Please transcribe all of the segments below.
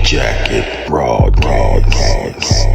Jacket Broadcast.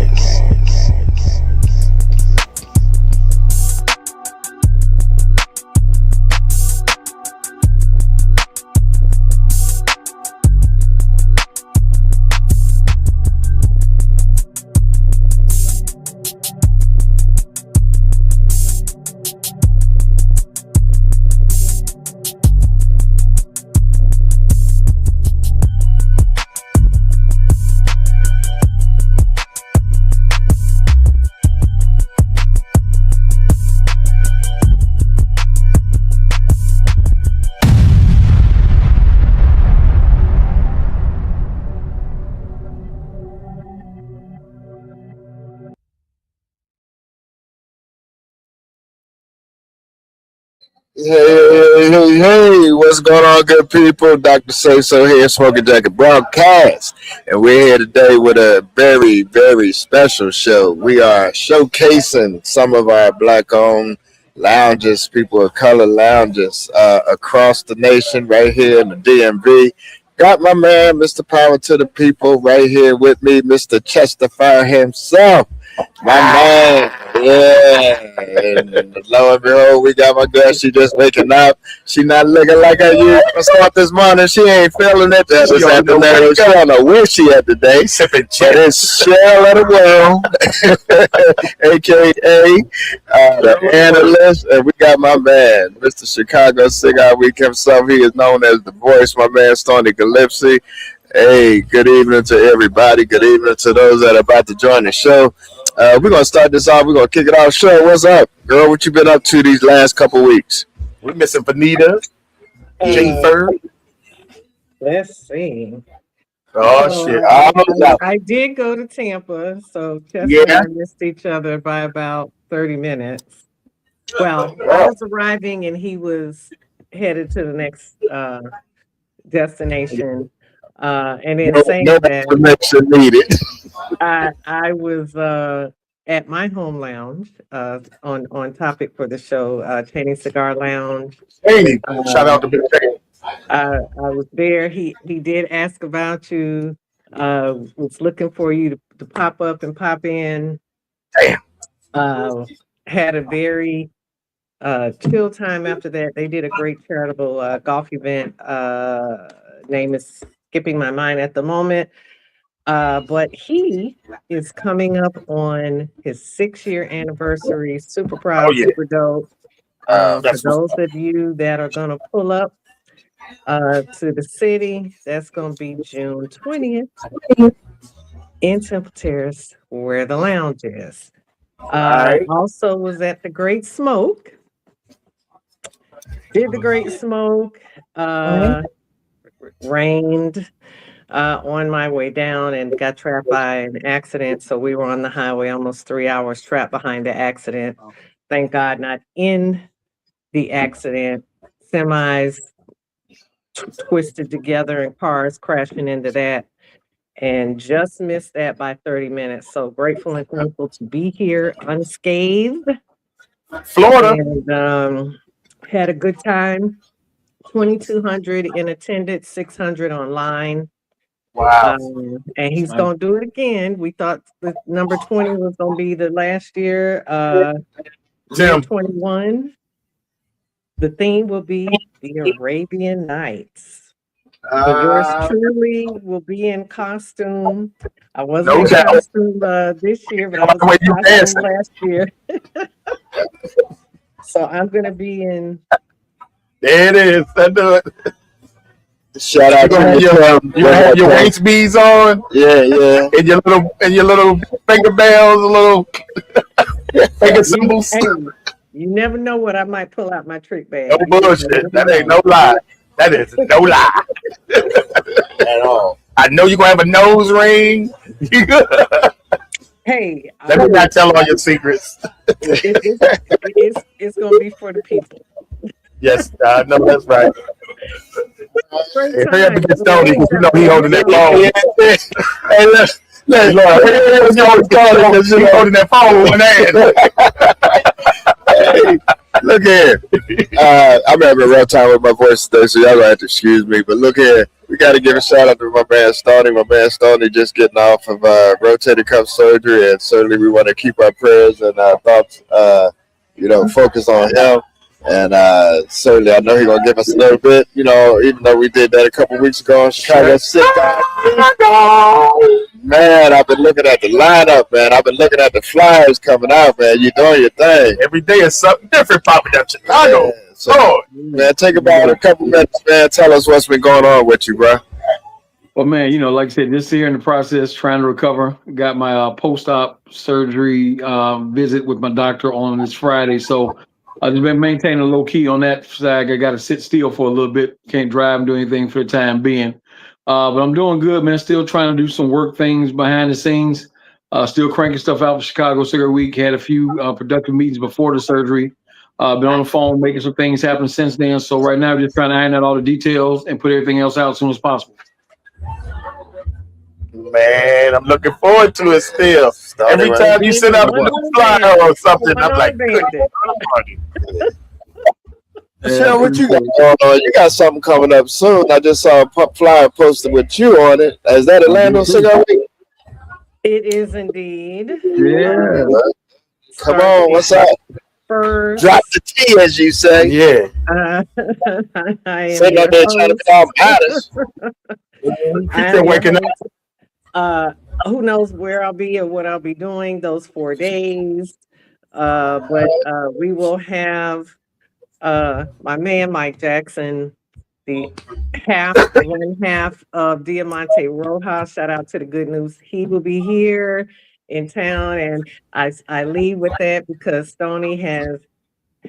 Hey, what's going on, good people? Dr. Sayso here, Smoking Jacket Broadcast. And we're here today with a very, very special show. We are showcasing some of our black-owned lounges, people of color lounges across the nation, right here in the DMV. Got my man, Mr. Power to the People, right here with me, Mr. Chester himself. My man, yeah. And lo and behold, we got my girl. She just waking up. She not looking like I used to start this morning. She ain't feeling it this afternoon. She don't know where she at today. But it's Shell of the World, aka the analyst, and we got my man, Mr. Chicago Cigar Week himself. He is known as the voice. My man, Stoney Gillespie. Hey, good evening to everybody. Good evening to those that are about to join the show. We're going to start this off. We're going to kick it off. Sure, what's up? Girl, what you been up to these last couple weeks? We're missing Vanita, Jennifer. Let's see. Oh, shit. I did go to Tampa, so Chester and I missed each other by about 30 minutes. Well, I was arriving and he was headed to the next destination. And in saying that, needed. I was at my home lounge on topic for the show, Cheney Cigar Lounge. Hey, shout out to Big Cheney. I was there. He did ask about you. Was looking for you to pop up and pop in. Damn. Had a very chill time after that. They did a great charitable golf event. Name is skipping my mind at the moment. But he is coming up on his 6-year anniversary. Super proud, super dope. For those of you that are going to pull up to the city, that's going to be June 20th in Temple Terrace, where the lounge is. Also was at the Great Smoke. Did the Great Smoke. Rained on my way down and got trapped by an accident. So we were on the highway almost 3 hours trapped behind the accident. Thank God not in the accident. Semis twisted together and cars crashing into that, and just missed that by 30 minutes. So grateful and thankful to be here unscathed. Florida. And had a good time. 2,200 in attendance, 600 online. Wow. And he's going to do it again. We thought the number 20 was going to be the last year. 21. The theme will be the Arabian Nights. Yours truly will be in costume. I wasn't in costume this year, but I was in costume last year. So I'm going to be in. There it is. That do it. Shout out to you have your waist beads on. Yeah. And your little finger bells, little finger symbols. Hey, you never know what I might pull out my trick bag. No bullshit. That ain't no lie. That is no lie. At all. I know you're gonna have a nose ring. Hey, let me not tell all your secrets. It's gonna be for the people. Yes, I know that's right. Hurry up and get Stoney, because you know he holding that phone. Hey, Lord, he holding that phone with one hand. look here. I'm having a rough time with my voice today, so y'all gonna have to excuse me. But look here, we got to give a shout out to my man Stoney. My man Stoney just getting off of rotator cuff surgery, and certainly we want to keep our prayers and our thoughts, focus on him. And certainly, I know he's gonna give us a little bit. Even though we did that a couple weeks ago in Chicago. Man, I've been looking at the lineup, man. I've been looking at the flyers coming out, man. You're doing your thing. Every day is something different popping up Chicago. Man, take about a couple minutes, man. Tell us what's been going on with you, bro. Well, man, like I said, this year in the process, trying to recover. Got my post-op surgery visit with my doctor on this Friday. So I've just been maintaining low key on that side. I got to sit still for a little bit. Can't drive and do anything for the time being. But I'm doing good, man. Still trying to do some work things behind the scenes. Still cranking stuff out for Chicago Cigar Week. Had a few productive meetings before the surgery. Been on the phone making some things happen since then. So right now, just trying to iron out all the details and put everything else out as soon as possible. Man, I'm looking forward to it still. Every time you sit up in the flyer or something, I'm like, Michelle, what you got going on? You got something coming up soon. I just saw a flyer posted with you on it. Is that Orlando Cigar Week? It is indeed. Yeah. Come on, what's up? First. Drop the T, as you say. Yeah. Sitting up there trying to be all modest. Still waking up. Who knows where I'll be or what I'll be doing those 4 days. But we will have my man Mike Jackson, the one half of Diamante Rojas. Shout out to the Good News. He will be here in town, and I lead with that because Stoney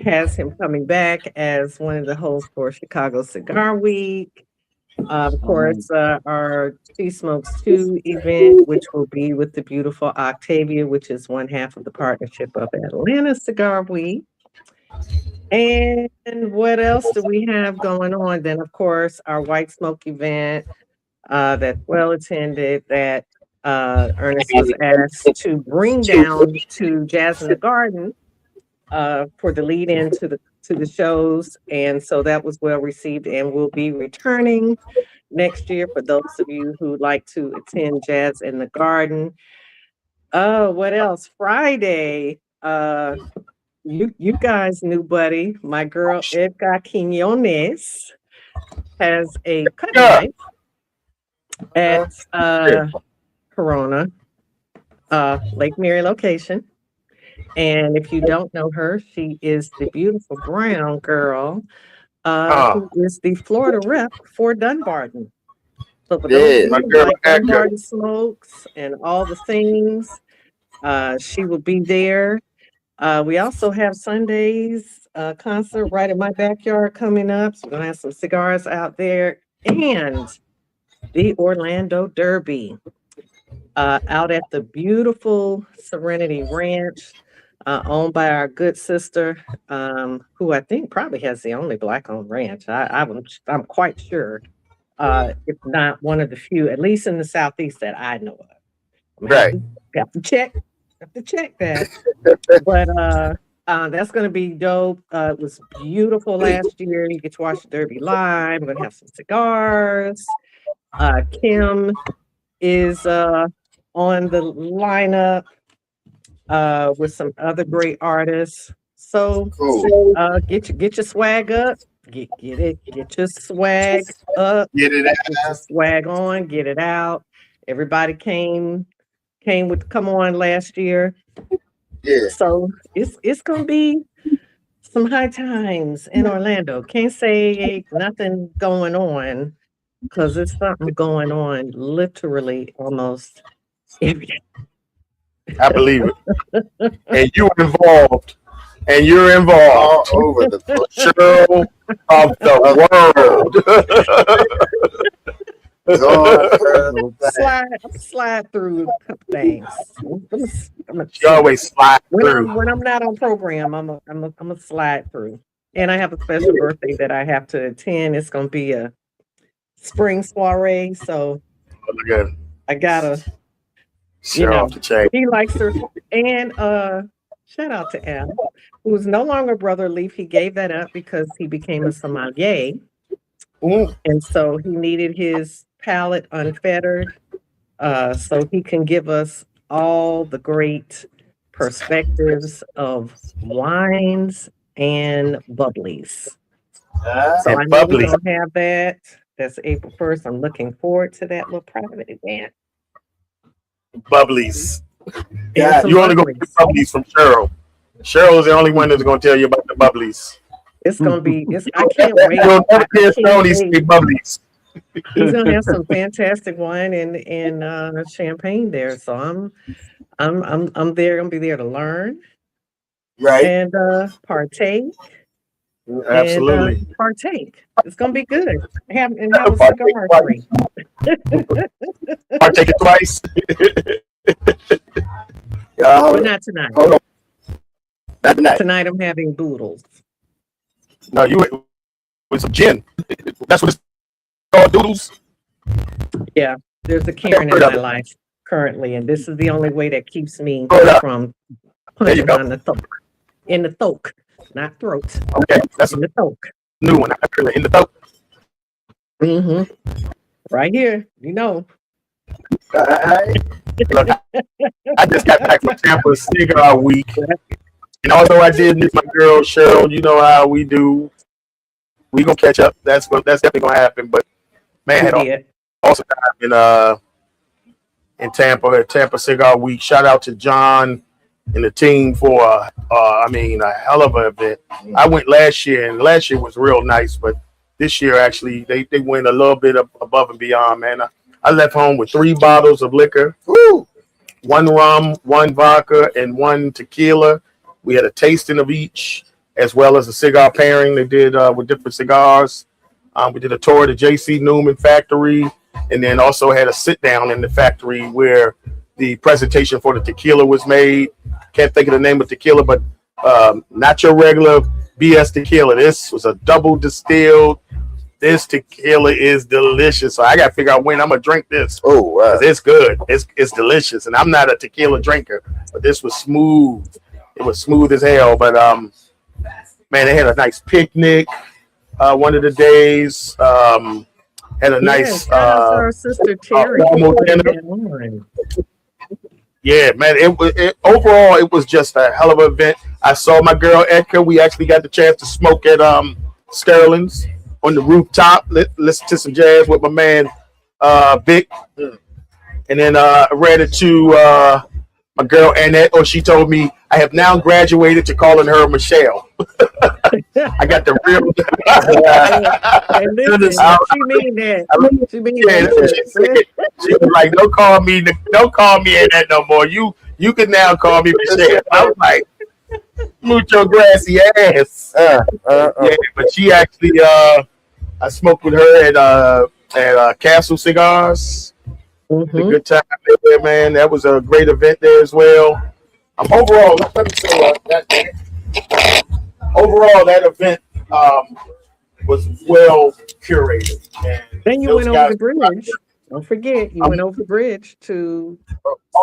has him coming back as one of the hosts for Chicago Cigar Week. Of course, our She Smokes 2 event, which will be with the beautiful Octavia, which is one half of the partnership of Atlanta Cigar Week. And what else do we have going on? Then, of course, our White Smoke event that's well attended, that Ernest was asked to bring down to Jazz in the Garden for the lead in to the shows. And so that was well received and will be returning next year for those of you who like to attend Jazz in the Garden. What else? Friday, you guys knew, buddy. My girl Edgar Quinones has a cutting night at Corona, Lake Mary location. And if you don't know her, she is the beautiful brown girl who is the Florida rep for Dunbarton. So for those of you who like Dunbarton smokes and all the things, she will be there. We also have Sunday's concert right in my backyard coming up. So we're going to have some cigars out there. And the Orlando Derby out at the beautiful Serenity Ranch, owned by our good sister, who I think probably has the only Black-owned ranch. I'm quite sure, if not one of the few, at least in the Southeast that I know of. Right. Have to check that. But that's going to be dope. It was beautiful last year. You get to watch the Derby live. We're going to have some cigars. Kim is on the lineup with some other great artists. So cool. Get your swag up. Get your swag up. Get it out. Get your swag on. Get it out. Everybody came with Come On last year. Yeah. So it's gonna be some high times in Orlando. Can't say nothing going on because there's something going on literally almost every day. I believe it. And you're involved. All over the show of the world. Slide through a couple things. You always slide through. When I'm not on program, I'm a slide through. And I have a special birthday that I have to attend. It's gonna be a spring soiree, so I gotta, Show off the chain. he likes her. And Shout out to Al, who is no longer Brother Leaf. He gave that up because he became a sommelier. And so he needed his palate unfettered, so he can give us all the great perspectives of wines and bubblies. So I And know we're bubbly. going to have that. That's April 1st. I'm looking forward to that little private event. Bubblies. And some You only going to get bubblies. bubblies from Cheryl. Cheryl's the only one that's going to tell you about the bubblies. It's going to be, I can't wait. You'll never I hear can't Tony wait. say bubblies. He's gonna have some fantastic wine and champagne there. So I'm there. Gonna be there to learn Right. and partake and Absolutely. partake. It's gonna be good. Have a Partake cigar or twice. three, Partake it twice. but not tonight. Hold on. Not tonight. Tonight I'm having boodles. No, you went with some gin. That's what it's called, doodles. Yeah, there's a Karen in my life currently, and this is the only way that keeps me from There you punching go. on the throat. In the throat, not throat. Okay, that's In a the throat. new one. In the throat. Right here, you know. Look, I just got back from Tampa Cigar Week, and although I did miss my girl Cheryl, you know how we do. We gonna catch up. That's definitely gonna happen. But man, You had did. also in Tampa at Tampa Cigar Week. Shout out to John and the team for a hell of an event. I went last year, and last year was real nice, but this year actually they went a little bit above and beyond, man. I left home with 3 bottles of liquor. Woo! 1 rum, 1 vodka, and 1 tequila. We had a tasting of each, as well as a cigar pairing they did with different cigars. We did a tour of the J.C. Newman factory, and then also had a sit down in the factory where the presentation for the tequila was made. Can't think of the name of tequila, but not your regular BS tequila. This was a double distilled. This tequila is delicious. So I got to figure out when I'm going to drink this. Oh, wow. It's good. It's delicious. And I'm not a tequila drinker, but this was smooth. It was smooth as hell. But, man, they had a nice picnic one of the days. Had a nice shout out to our sister Terry. formal dinner. Yeah, man. Overall, it was just a hell of an event. I saw my girl Edka. We actually got the chance to smoke at Sterling's on the rooftop. Listen to some jazz with my man Vic. And then I read it to my girl Annette, or she told me I have now graduated to calling her Michelle. I got the real. Hey, listen, she mean that. She mean that. She was like, "Don't call me Annette no more. You can now call me Michelle." I was like, "Mucho grassy ass." Yeah, but she actually, I smoked with her at Castle Cigars. A good time there, man. That was a great event there as well. Overall, let me say that event was well curated. And Then you went over the bridge. Don't forget, you went over the bridge to.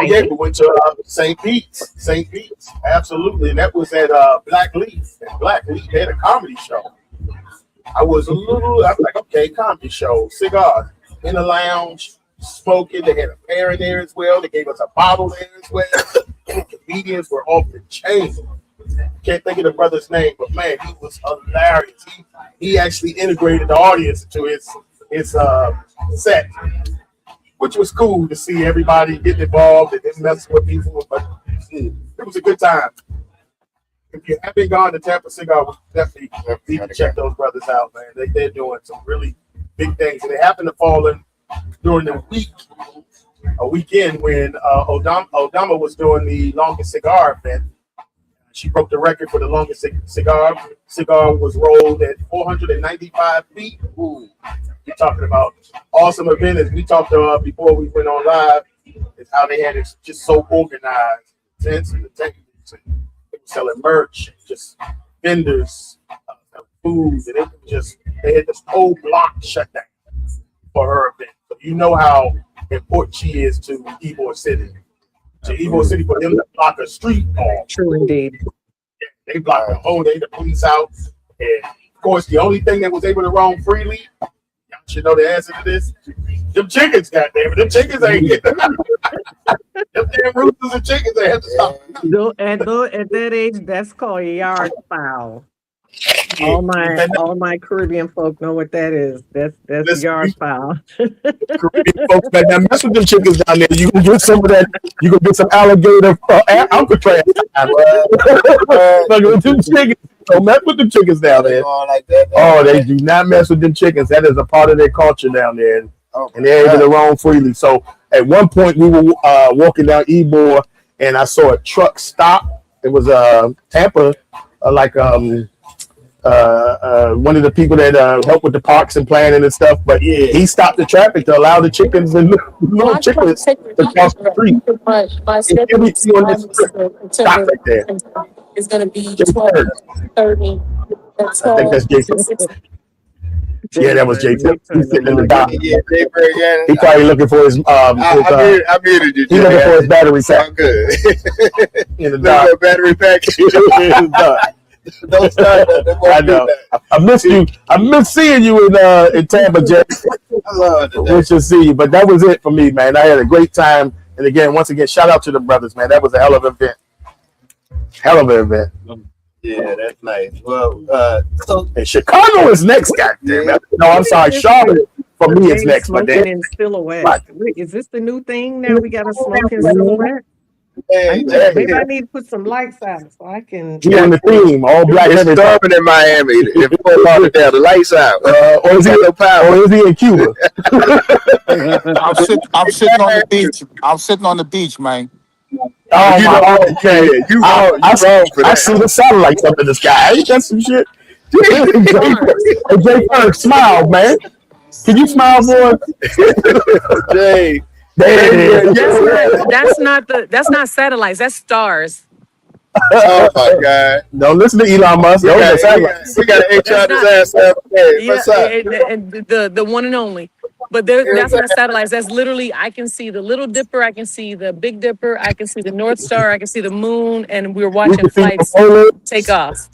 We went to St. Pete's. St. Pete's, absolutely. And that was at Black Leaf. And Black Leaf had a comedy show. I was like, okay, comedy show, cigars in the lounge, smoking. They had a pair there as well. They gave us a bottle there as well. And the comedians were off the chain. Can't think of the brother's name, but man, he was hilarious. He actually integrated the audience into his set, which was cool to see everybody getting involved and messing with people. But it was a good time. If you haven't gone to Tampa Cigar, definitely need to check those brothers out, man. They're doing some really big things, and they happen to fall in during the weekend when Odama was doing the longest cigar event. She broke the record for the longest cigar. Cigar was rolled at 495 feet. Ooh, you're talking about awesome event. As we talked about before we went on live, is how they had it just so organized. Tents and the tables, and they were selling merch, just vendors, food, and they had this whole block shut down for her event. So you know how important she is to Ybor City. to Ybor City for them to block a street off. True indeed. They blocked the whole day, the police out. And of course, the only thing that was able to roam freely, y'all should know the answer to this. Them chickens, goddammit. Them chickens ain't getting them damn roosters and chickens, they have to stop. At that age, that's called a yard fowl. All my Caribbean folk know what that is. That's yard fowl. Caribbean folks better not mess with them chickens down there. You can get some of that. You can get some alligator Alcatraz. Look at them chickens. Don't mess with them chickens down there. Oh, they do not mess with them chickens. That is a part of their culture down there, and they're able to roam freely. So at one point we were walking down Ybor, and I saw a truck stop. It was Tampa, one of the people that help with the parks and planning and stuff, but he stopped the traffic to allow the chickens and little chickens to cross the street. Stop right there. It's going to be 12:30. I think that's Jason. Yeah, that was Jason. He's sitting in the dock. He probably looking for his I muted you. He's looking for his battery pack. I'm good. In the dock. Battery pack. Don't start that. I know. I miss you. I miss seeing you in Tampa, Jay. I love it. We should see you. But that was it for me, man. I had a great time. And again, once again, shout out to the brothers, man. That was a hell of an event. Hell of an event. Yeah, that's nice. Well, and Chicago is next, goddamn it. No, I'm sorry, Charlotte for me is next. But then in silhouette. Wait, is this the new thing now? We got to smoke in silhouette. Maybe I need to put some lights out so I can. He on the theme, all black. It's storming in Miami. If you pull all down, the lights out. Or is he no power? Or is he in Cuba? I'm sitting on the beach. I'm sitting on the beach, man. Oh, you know, okay. You wrong for that. I see the satellites up in the sky. Ain't that some shit? Hey, Jay First, smile, man. Can you smile for us? Jay. That's not satellites. That's stars. Oh my God! Don't listen to Elon Musk. We got to HR disaster. What's up? And the one and only. But that's not satellites. That's literally, I can see the Little Dipper, I can see the Big Dipper, I can see the North Star, I can see the moon, and we're watching flights take off.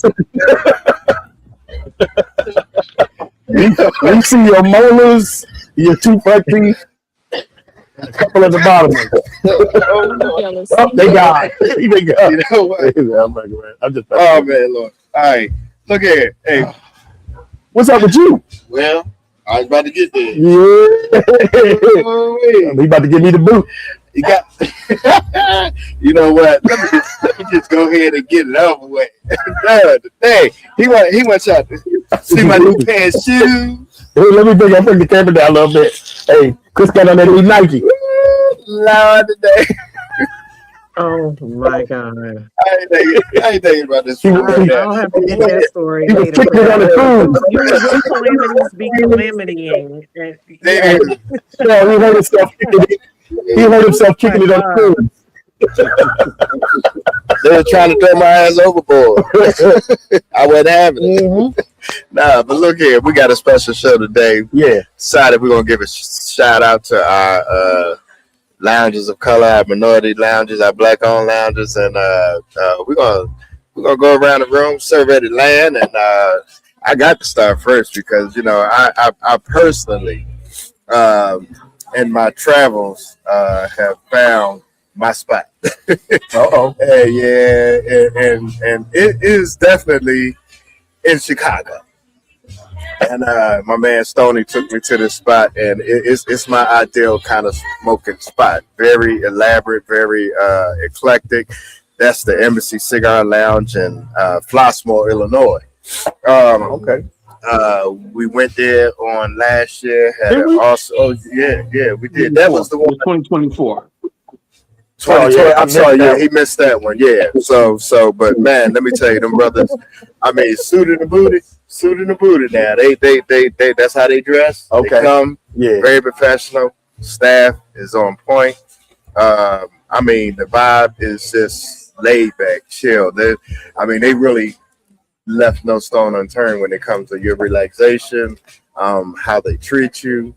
We see your molars, your two front teeth, a couple at the bottom. They got. You know what? I'm just. Oh man, Lord! All right, look here. Hey, what's up with you? Well, I was about to get there. Yeah. He about to give me the boot. You got. You know what? Let me just go ahead and get it over with. Hey, he went out to see my new pair of shoes. Hey, let me bring the camera down a little bit. Hey, Chris got on that new Nike. Lord today. Oh my God! I ain't thinking about this. I'll have to get that story he was later. kicking it on the cruise. You know, calamities be calamitying. Yeah, he hurt himself kicking it. He hurt himself kicking it on the cruise. They were trying to throw my ass overboard. I wasn't having it. Mm-hmm. Nah, but look here, we got a special show today. Yeah. Decided we're gonna give a shout out to our lounges of color, our minority lounges, our black-owned lounges, and we're gonna go around the room, survey the land, and I got to start first because I personally in my travels have found my spot. Hey, yeah, and it is definitely in Chicago. And my man Stoney took me to this spot, and it's my ideal kind of smoking spot. Very elaborate, very eclectic. That's the Embassy Cigar Lounge in Flossmoor, Illinois. Okay. We went there on last year. We did. That was the one. 2024. I'm sorry, he missed that one. Yeah. So, but man, let me tell you, them brothers. I mean, suit and the booty now. They that's how they dress. Okay. They come, very professional. Staff is on point. I mean, the vibe is just laid back, chill. They really left no stone unturned when it comes to your relaxation. how they treat you,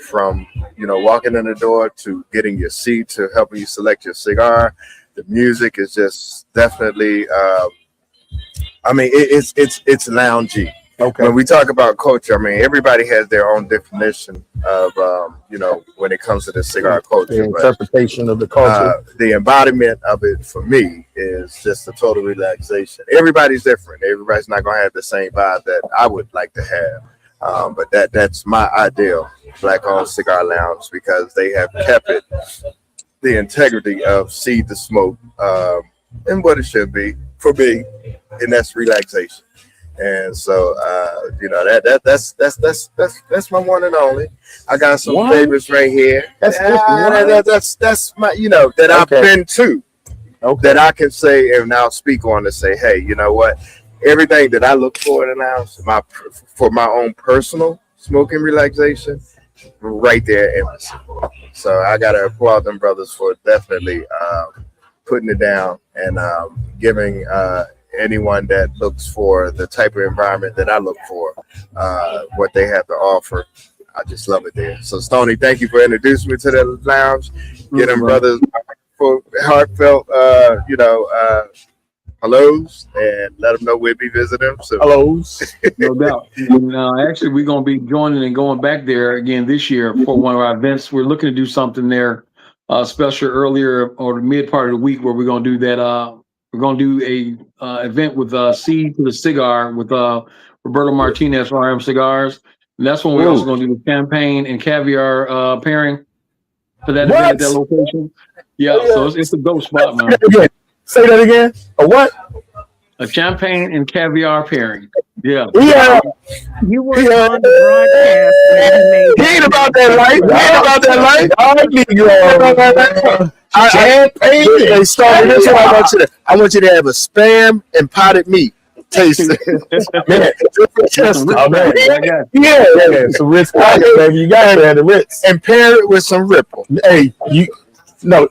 from walking in the door to getting your seat to helping you select your cigar. The music is just definitely. I mean, it's loungy. Okay. When we talk about culture, I mean, everybody has their own definition of when it comes to the cigar The culture. But interpretation of the culture. the embodiment of it for me is just a total relaxation. Everybody's different. Everybody's not gonna have the same vibe that I would like to have. But that's my ideal black owned cigar lounge because they have kept it the integrity of seed to smoke, and what it should be for me, and that's relaxation. And so, that's my one and only. I got some What? favorites right here. That's just one? That's my that I've Okay. been to Okay. that I can say and now speak on to say, hey, you know what? Everything that I look for in the house, for my own personal smoking relaxation, right there in Embassy. So I gotta applaud them brothers for definitely putting it down and giving anyone that looks for the type of environment that I look for, what they have to offer. I just love it there. So Stoney, thank you for introducing me to the lounge. Get them brothers for heartfelt, hellos, and let them know we'll be visiting them. So Hellos. No doubt. And, actually, we're going to be joining and going back there again this year for one of our events. We're looking to do something there special earlier or the mid part of the week where we're going to do that. We're going to do a event with Seed to the Cigar with Roberto Martinez from RM Cigars. And that's when we're also going to do the champagne and caviar pairing for that event at that location. Yeah, so it's a dope spot, man. Say that again. A what? A champagne and caviar pairing. Yeah. Yeah. You were on the broadcast when he made he ain't about that life. He ain't about that life. Champagne. They started this one. I want you to have a spam and potted meat taste. Man, Oh, man, I got you. yeah. Some Ritz, baby. You got to have the Ritz. and pair it with some Ripple. Hey, no,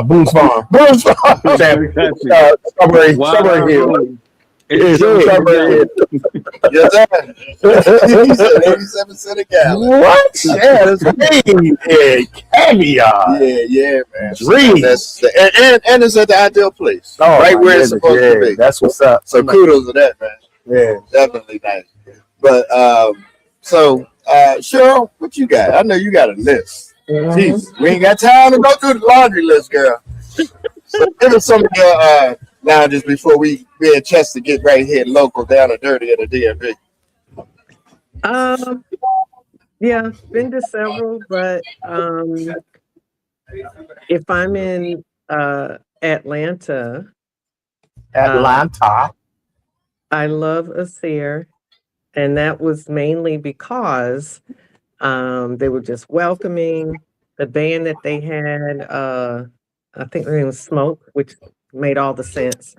Boone's Farm. Boone's Farm. Strawberry Hill. It's Strawberry Hill. Yes, sir. 87 cents a gallon. What? Yeah, that's crazy. Yeah, caviar. Yeah, man. Dream. That's and it's at the ideal place. Oh, right where it's goodness, supposed to yeah, be. that's what's up. So kudos to that, man. Yeah. Definitely nice. But so Cheryl, what you got? I know you got a list. Jeez, we ain't got time to go through the laundry list, girl. So give us some of your lounges before we be a chance to get right here local, down and dirty at the DMV. Yeah, been to several, but if I'm in Atlanta, I love Asir, and that was mainly because they were just welcoming. The band that they had, I think their name was Smoke, which made all the sense.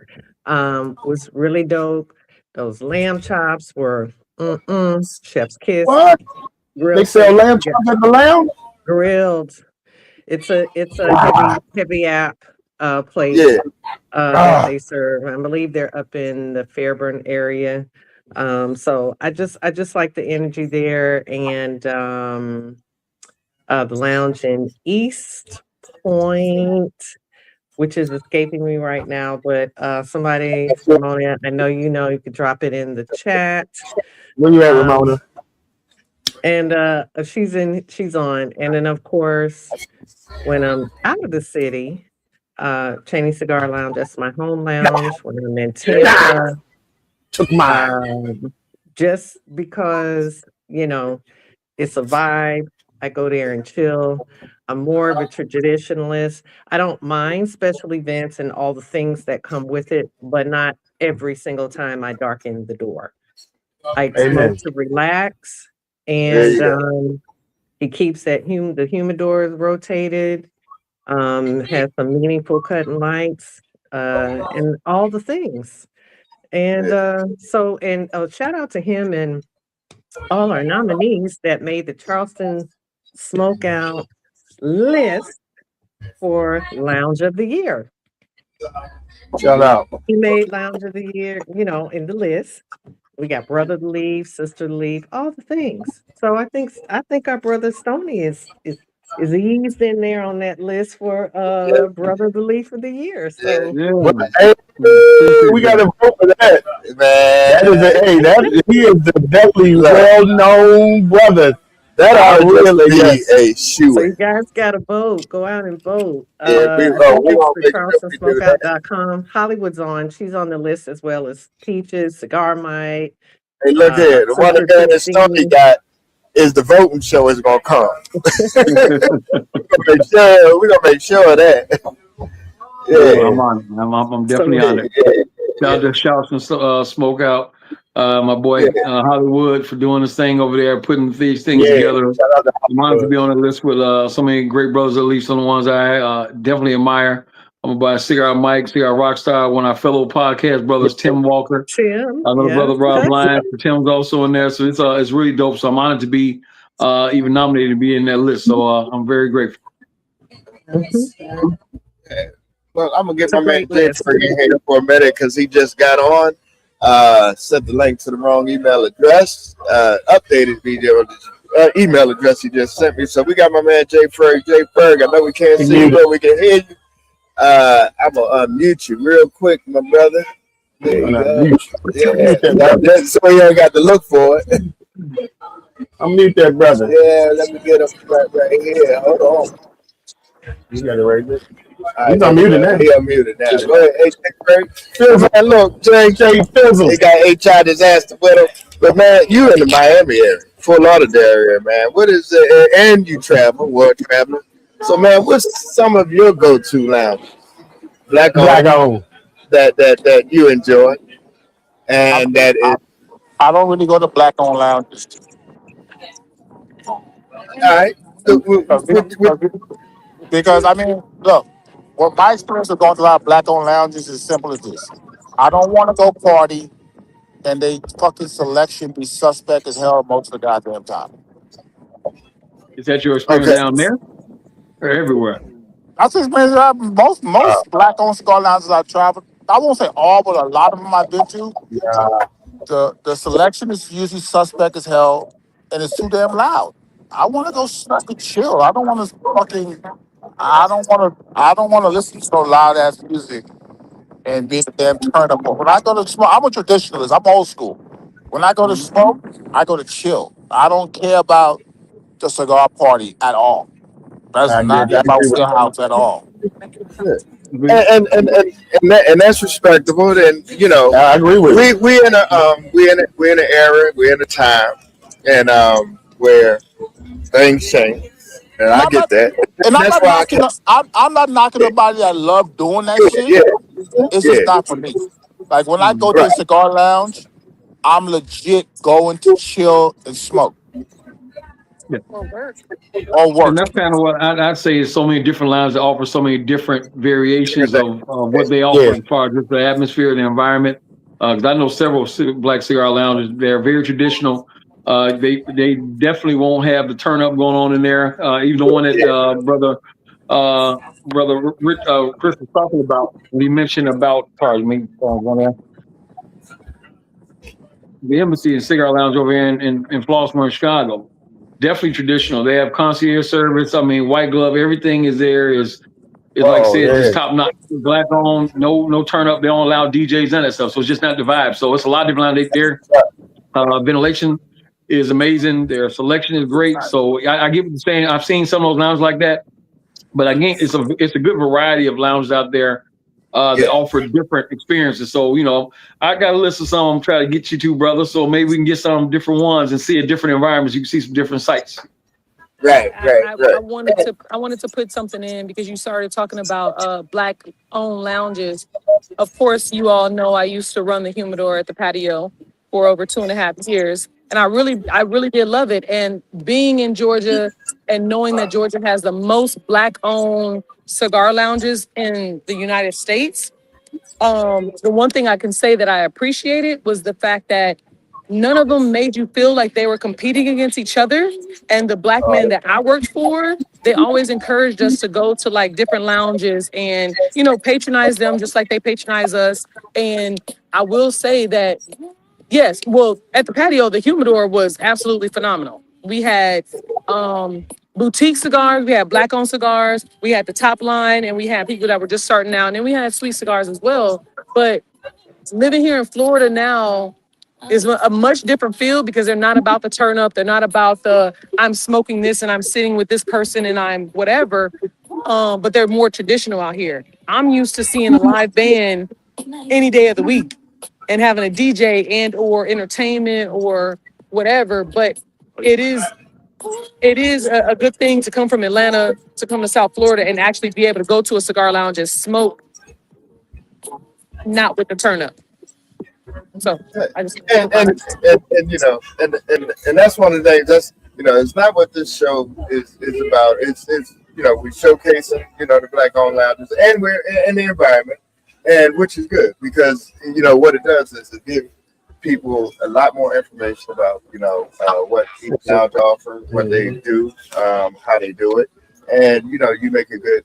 Was really dope. Those lamb chops were chef's kiss. What? Grilled They sell steak, lamb chops at the lounge? grilled. It's a heavy app place Yeah. that they serve. I believe they're up in the Fairburn area. So I just like the energy there, and the lounge in East Point, which is escaping me right now, but somebody, Ramona, I know you could drop it in the chat. Where you at, Ramona? And she's on. And then of course, when I'm out of the city, Cheney Cigar Lounge, that's my home lounge. When I'm in Tampa, Took mine. just because, it's a vibe. I go there and chill. I'm more of a traditionalist. I don't mind special events and all the things that come with it, but not every single time I darken the door. I smoke to relax, and he keeps the humidor is rotated, has some meaningful cutting lights, and all the things. And shout out to him and all our nominees that made the Charleston Smokeout list for Lounge of the Year. Shout out. He made Lounge of the Year, in the list. We got brother to leave, sister to leave, all the things. So I think our brother Stony is eased in there on that list for brother to leave for the year. Yeah, So Yeah, Well, hey, appreciate we got that. to vote for that. That is man. a hey, that he is a definitely Look, well known brother. that I ought to just really be yes. a so shoe. you guys gotta vote. Go out and vote. Yeah, I think we it's gonna the make sure we do that. charlestonsmokeout.com. Hollywood's on. She's on the list as well as Peaches, Cigar Mite, Hey, look here, the one Sister advantage Stoney Christine. got is the voting show is gonna come. We gonna make sure of that. Yeah, I'm Yeah. on. I'm definitely So on yeah, it. yeah, Shout out yeah, to Shouts and Smoke Out, my boy yeah, Hollywood for doing this thing over there, putting these things Yeah. together. Shout out to I'm honored to Hollywood. be on the list with so many great brothers, at least some of the ones I definitely admire. I'm gonna buy Cigar Mike, Cigar Rockstar, one of our fellow podcast brothers, Tim Walker, Tim, another yes. brother Rob Lyons. Tim's also in there, so it's really dope. So I'm honored to be even nominated to be in that list. So I'm very grateful. Mhm. yeah. Well, I'm gonna get It's a my man great Jay list. Fergie here for a minute because he just got on. Sent the link to the wrong email address. Updated video email address he just sent me. So we got my man Jay Ferg. Jay Ferg, I know we can't He see you, muted. but we can hear you. I'm gonna unmute you real quick, my brother. There you go. Mute. Yeah, Mute that brother. so you ain't got to look for it. Unmute that brother. Yeah, let me get him right here. Hold on. You got it right there. All He's right, there we unmuted go. now. He unmuted now. Go ahead, hey, Jay Ferg. Fizzle. Man, look, Jay, Jay he Fizzle. got HR disaster with him. But man, you in the Miami area, Fort Lauderdale area, man. What is it? And you travel, world traveling. So man, what's some of your go-to lounge, black Black owned, on. that you enjoy, I, and that I, is I don't really go to black on lounges all right. because because I mean, look, what my experience of going to a lot of black on lounges is as simple as this. I don't want to go party and they fucking selection be suspect as hell most of the goddamn time. Is that your experience Okay. down there or everywhere? That's the experience that most black on cigar lounges I've traveled. I won't say all, but a lot of them I've been to. Yeah. The selection is usually suspect as hell, and it's too damn loud. I want to go fucking chill. I don't want to fucking. I don't want to listen to no loud ass music and be a damn turn up. When I go to smoke, I'm a traditionalist. I'm old school. When I go to smoke, I go to chill. I don't care about the cigar party at all. That's I not get. I in my agree with wheelhouse at all. Yeah. We- And that's respectable. And you know, that. I agree with it. we in an era, we're in a time, and where things change, and And I I'm get not, that. and I'm That's not why I knocking. kept I'm not knocking yeah, nobody that love doing that yeah, shit. yeah, It's yeah, just not for me. Like when I go to a right, cigar lounge, I'm legit going to chill and smoke yeah. Or work. or And work. that's kind of what I'd say is so many different lines that offer so many different variations exactly. of what they offer Yeah. as far as just the atmosphere, the environment. Because I know several black cigar lounges. They're very traditional. They definitely won't have the turn up going on in there. Even the one that brother Chris was talking about when he mentioned about pardon me, the embassy and cigar lounge over here in Flossmoor, Chicago. Definitely traditional. They have concierge service. I mean, white glove. Everything is there. Is like I Oh said, just yeah. top notch. Black on, no turn up. They don't allow DJs and that stuff. So it's just not the vibe. So it's a lot of different lines. Their ventilation is amazing. Their selection is great. So I get what you're saying. I've seen some of those lounges like that. But again, it's a good variety of lounges out there that Yeah, offer different experiences. So I got a list of some I'm trying to get you to, brother. So maybe we can get some different ones and see a different environments. You can see some different sites. right, right, I right. wanted to put something in because you started talking about black owned lounges. Of course, you all know I used to run the humidor at the patio for over 2.5 years, and I really did love it. And being in Georgia and knowing that Georgia has the most black owned cigar lounges in the United States, the one thing I can say that I appreciated was the fact that none of them made you feel like they were competing against each other. And the black men that I worked for, they always encouraged us to go to like different lounges and, patronize them just like they patronize us. And I will say that Yes, well, at the patio, the humidor was absolutely phenomenal. We had boutique cigars, we had black owned cigars, we had the top line, and we had people that were just starting out, and then we had sweet cigars as well. But living here in Florida now is a much different feel because they're not about the turn up, they're not about the I'm smoking this and I'm sitting with this person and I'm whatever. But they're more traditional out here. I'm used to seeing a live band any day of the week and having a DJ and or entertainment or whatever. But it is a good thing to come from Atlanta to come to South Florida and actually be able to go to a cigar lounge and smoke, not with the turn up. So I just And and that's one of the things that's it's not what this show is about. It's we showcasing the black owned lounges and we're in the environment, and which is good because what it does is it gives people a lot more information about what each lounge offers, what they do, how they do it, and you make a good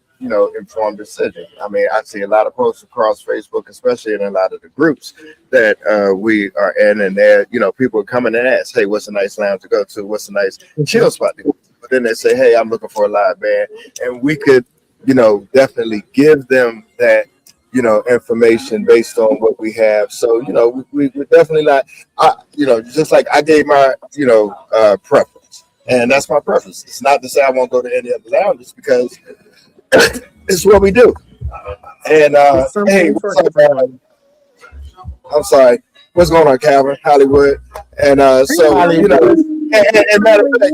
informed decision. I mean, I see a lot of posts across Facebook, especially in a lot of the groups that we are in, and there people are coming and ask, hey, what's a nice lounge to go to? What's a nice chill spot to go to? But then they say, hey, I'm looking for a live band, and we could definitely give them that information based on what we have. So, we're definitely not, just like I gave my, preference. And that's my preference. It's not to say I won't go to any other lounges because it's what we do. And, There's hey, something what's for up, everyone. I'm sorry. What's going on, Calvin? Hollywood. And so, Hollywood. and matter of fact,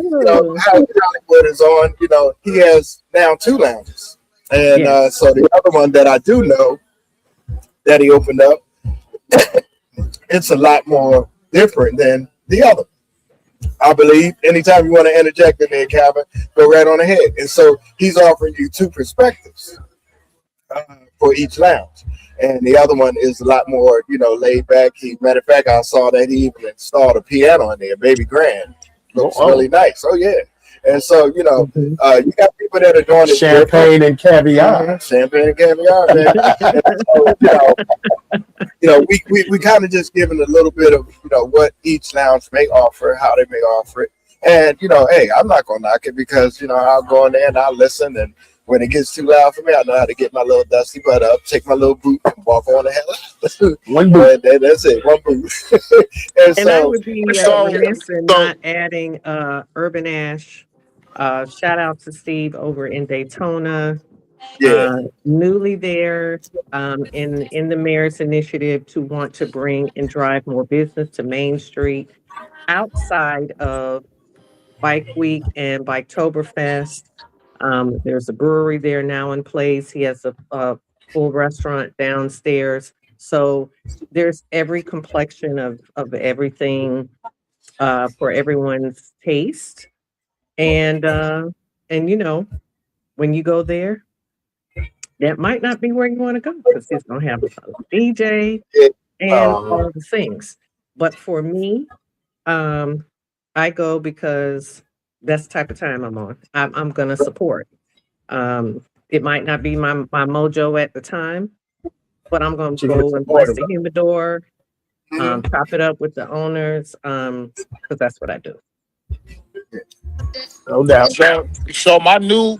Hollywood is on, he has now two lounges. And Yes. so the other one that I do know that he opened up, it's a lot more different than the other. I believe anytime you want to interject in there, Calvin, go right on ahead. And so he's offering you two perspectives uh, for each lounge. And the other one is a lot more, laid back. Matter of fact, I saw that he even installed a piano in there, baby grand. Looks really nice. Oh, yeah. And so, Mhm. you got people that are doing it different. Champagne and caviar. Champagne and caviar, man. And so, we kind of just giving a little bit of what each lounge may offer, how they may offer it, and hey, I'm not gonna knock it because I'll go in there and I'll listen, and when it gets too loud for me, I know how to get my little dusty butt up, take my little boot, and walk on the hell out. One boot. That's it, one boot. And And I so, would be So, remiss in so not adding Urban Ash. Shout out to Steve over in Daytona. yeah, Newly there in the mayor's initiative to want to bring and drive more business to Main Street outside of Bike Week and Biketoberfest. There's a brewery there now in place. He has a full restaurant downstairs. So there's every complexion of everything for everyone's taste. And when you go there, that might not be where you want to go because he's gonna have a DJ it, and all the things. But for me, um, I go because that's the type of time I'm on. I'm gonna support. It might not be my mojo at the time, but I'm gonna You're go and bless supportive. the humidor, mhm. chop it up with the owners, because that's what I do. No doubt. so my new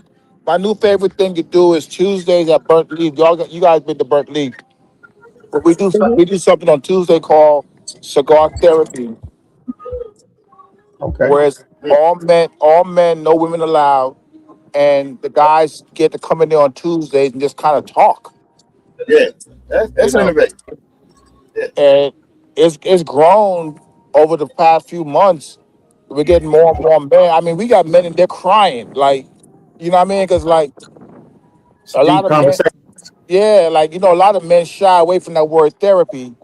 favorite thing to do is Tuesdays at Burnt Leaf. You guys been to Burnt Leaf? But Mhm. we do something on Tuesday called cigar therapy, Okay. whereas all men, no women allowed, and the guys get to come in there on Tuesdays and just kind of talk. Yeah, You that's know, innovative. Yeah, and it's grown over the past few months. We're getting more and more men. I mean, we got men in there crying, like, you know what I mean? Because like It's a lot deep of men, conversation. yeah, like a lot of men shy away from that word therapy,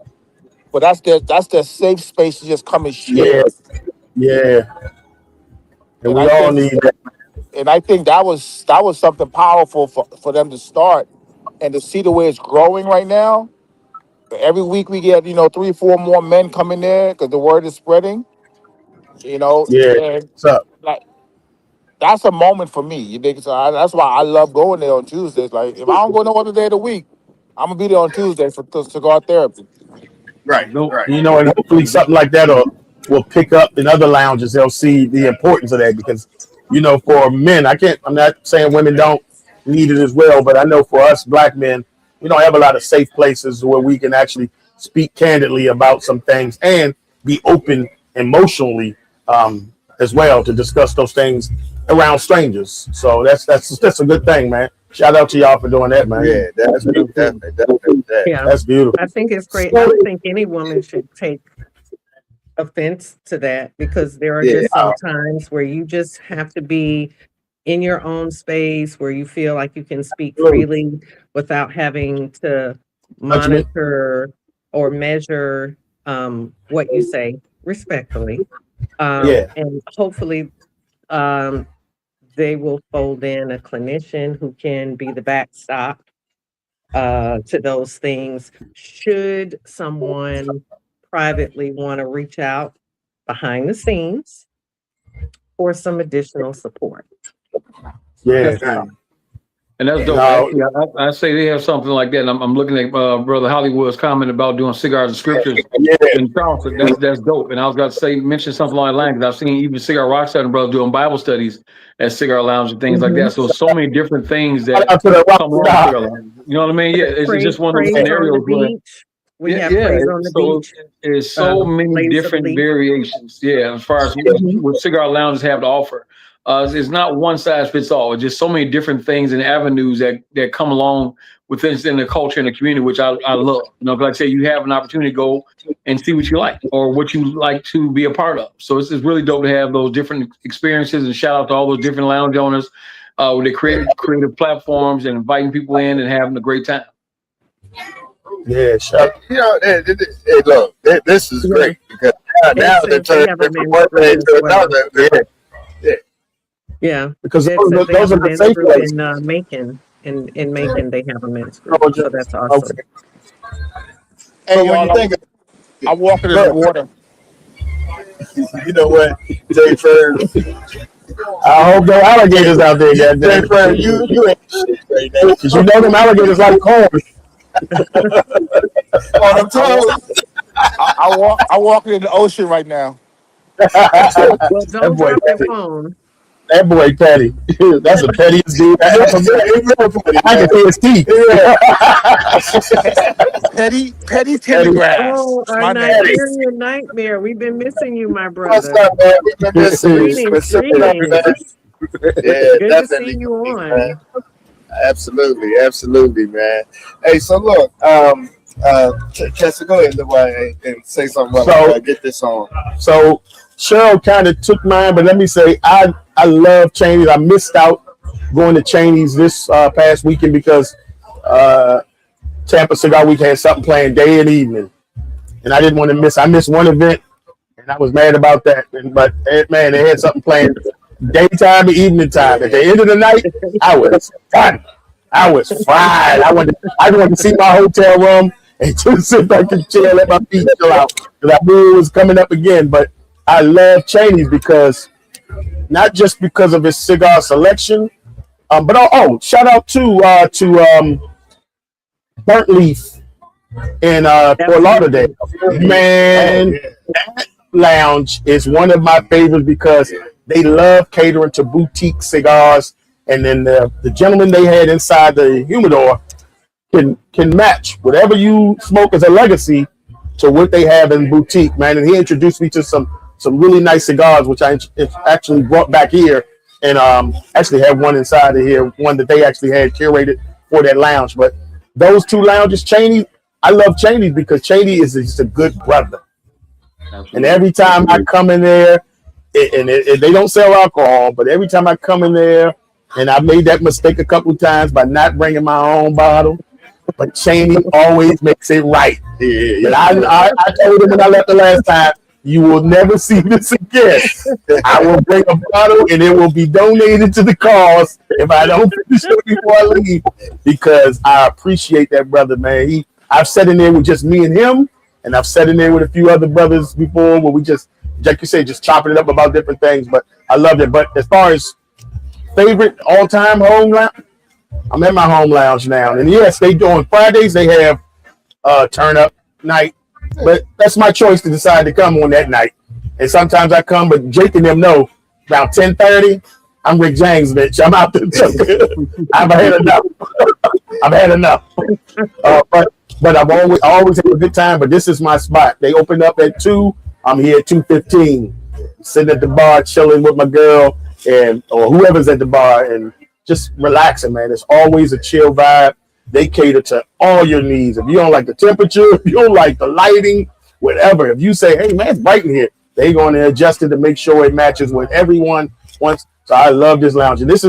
but that's their safe space to just come and Yeah, share. yeah. And And we I all think need that. and I think that was something powerful for them to start and to see the way it's growing right now. Every week we get 3 4 more men coming there because the word is spreading. Yeah. And What's up? like that's a moment for me. You think so? That's why I love going there on Tuesdays. Like if I don't go no other day of the week, I'm gonna be there on Tuesday for cigar therapy. Right, Nope. right. You know, and hopefully something like that will pick up in other lounges. They'll see the importance of that because, you know, for men, I'm not saying women don't need it as well, but I know for us black men, we don't have a lot of safe places where we can actually speak candidly about some things and be open emotionally as well to discuss those things around strangers. So that's a good thing, man. Shout out to y'all for doing that, man. Yeah, definitely. Yeah, That's beautiful. I think it's great. I don't think any woman should take offense to that because there are Yeah, just some times where you just have to be in your own space where you feel like you can speak freely without having to Judgment. monitor or measure what you say respectfully. Yeah. And hopefully, um, they will fold in a clinician who can be the backstop to those things. Should someone privately want to reach out behind the scenes for some additional support? Yeah. And that's dope. No, Actually, I say they have something like that. And I'm looking at Brother Hollywood's comment about doing cigars and scriptures yeah. in Charleston. That's dope. And I was going to say, mention something along the line because I've seen even Cigar Rockstar and brother doing Bible studies at Cigar Lounge and things like that. So many different things Shout that out to the rock come along with star. Cigar Lounge. You know what I mean? Yeah, it's Praise, just one of those praise on the scenarios where beach. We have praise on the so beach. it's so many Ladies of the different beach. variations. Yeah, as far as what cigar lounges have to offer, it's not one size fits all. It's just so many different things and avenues that come along within the culture and the community, which I love. You know, like I say, you have an opportunity to go and see what you like or what you like to be a part of. So it's really dope to have those different experiences. And shout out to all those different lounge owners with their creative platforms and inviting people in and having a great time. Yeah, sure. you know, look, this is great because now They they're said they turning have a from one men's day group to as well. another. Yeah, Because they those, said they those have a are the men's safe group places. in Macon. In Macon, they have a men's group, Oh, so that's okay. awesome. Hey, So when you y'all, think I'm walking in the look, water. you know what, Jay Fern, I hope no alligators out there, Jay goddamn. Fern, you ain't shit right now. Because you know them alligators like corn. On them toes. I'm walking in the ocean right now. Well, That don't boy drop your petty. phone. That boy petty. That's the pettiest dude I ever met. I can see his teeth. Petty Petty. Tendergrass. Oh, It's our my name. Nigerian nightmare. We've been missing you, my What's brother. up, man? We've been missing you for Greetings, sure, man. greetings. Yeah, Good to see definitely, you man. on. Absolutely, man. Hey, so look, Chester, go ahead and say something while I get this on. So Cheryl kind of took mine, but let me say I love Cheney's. I missed out going to Cheney's this past weekend because Tampa Cigar Week had something playing day and evening, and I didn't want to miss. I missed one event, and I was mad about that. But man, they had something playing daytime and evening time. At the end of the night, I was done. I was fried. I wanted to see my hotel room and just sit back and chill, let my feet chill out because I knew it was coming up again. But I love Cheney's because not just because of his cigar selection, but shout out to Burnt Leaf in Fort Lauderdale. Man, that lounge is one of my favorites because they love catering to boutique cigars, and then the gentleman they had inside the humidor can match whatever you smoke as a legacy to what they have in boutique, man. And he introduced me to some really nice cigars, which I actually brought back here, and actually have one inside of here, one that they actually had curated for that lounge. But those two lounges, Cheney, I love Cheney because Cheney is just a good brother. Absolutely. And every time I come in there, they don't sell alcohol, but every time I come in there, and I made that mistake a couple of times by not bringing my own bottle, but Cheney always makes it right. And I told him when I left the last time, you will never see this again. I will bring a bottle and it will be donated to the cause if I don't finish it before I leave, because I appreciate that brother, man. I've sat in there with just me and him, and I've sat in there with a few other brothers before where we just, like you say, just chopping it up about different things. But I love it. But as far as favorite all-time home lounge, I'm at my home lounge now. And yes, they do on Fridays, they have turn up night. But that's my choice to decide to come on that night. And sometimes I come, but Jake and them know about 10:30. I'm with James, bitch. I'm out there. I've had enough. I've had enough. But I always have a good time. But this is my spot. They open up at 2. I'm here at 2:15, sitting at the bar, chilling with my girl or whoever's at the bar and just relaxing, man. It's always a chill vibe. They cater to all your needs. If you don't like the temperature, if you don't like the lighting, whatever. If you say, hey, man, it's bright in here, they're going to adjust it to make sure it matches what everyone wants. So I love this lounge. And this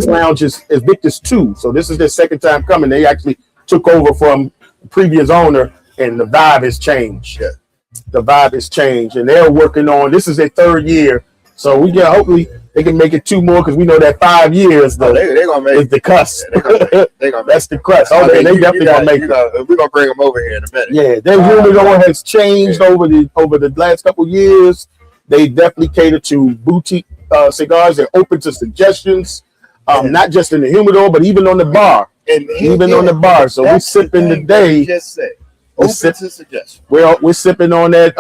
lounge is Victor's 2. So this is their second time coming. They actually took over from the previous owner, and the vibe has changed. Yeah. The vibe has changed. And they're working on, this is their 3rd year. So we get, hopefully they can make it 2 more because we know that 5 years though, they're gonna make is the cuss. Yeah, that's the crust. Oh, they definitely gonna make it. We're gonna bring them over here in a minute. Yeah, their humidor has changed over the last couple years. They definitely cater to boutique cigars. They're open to suggestions, not just in the humidor, but even on the bar. On the bar. So we're sipping today. Just say. We're sipping on that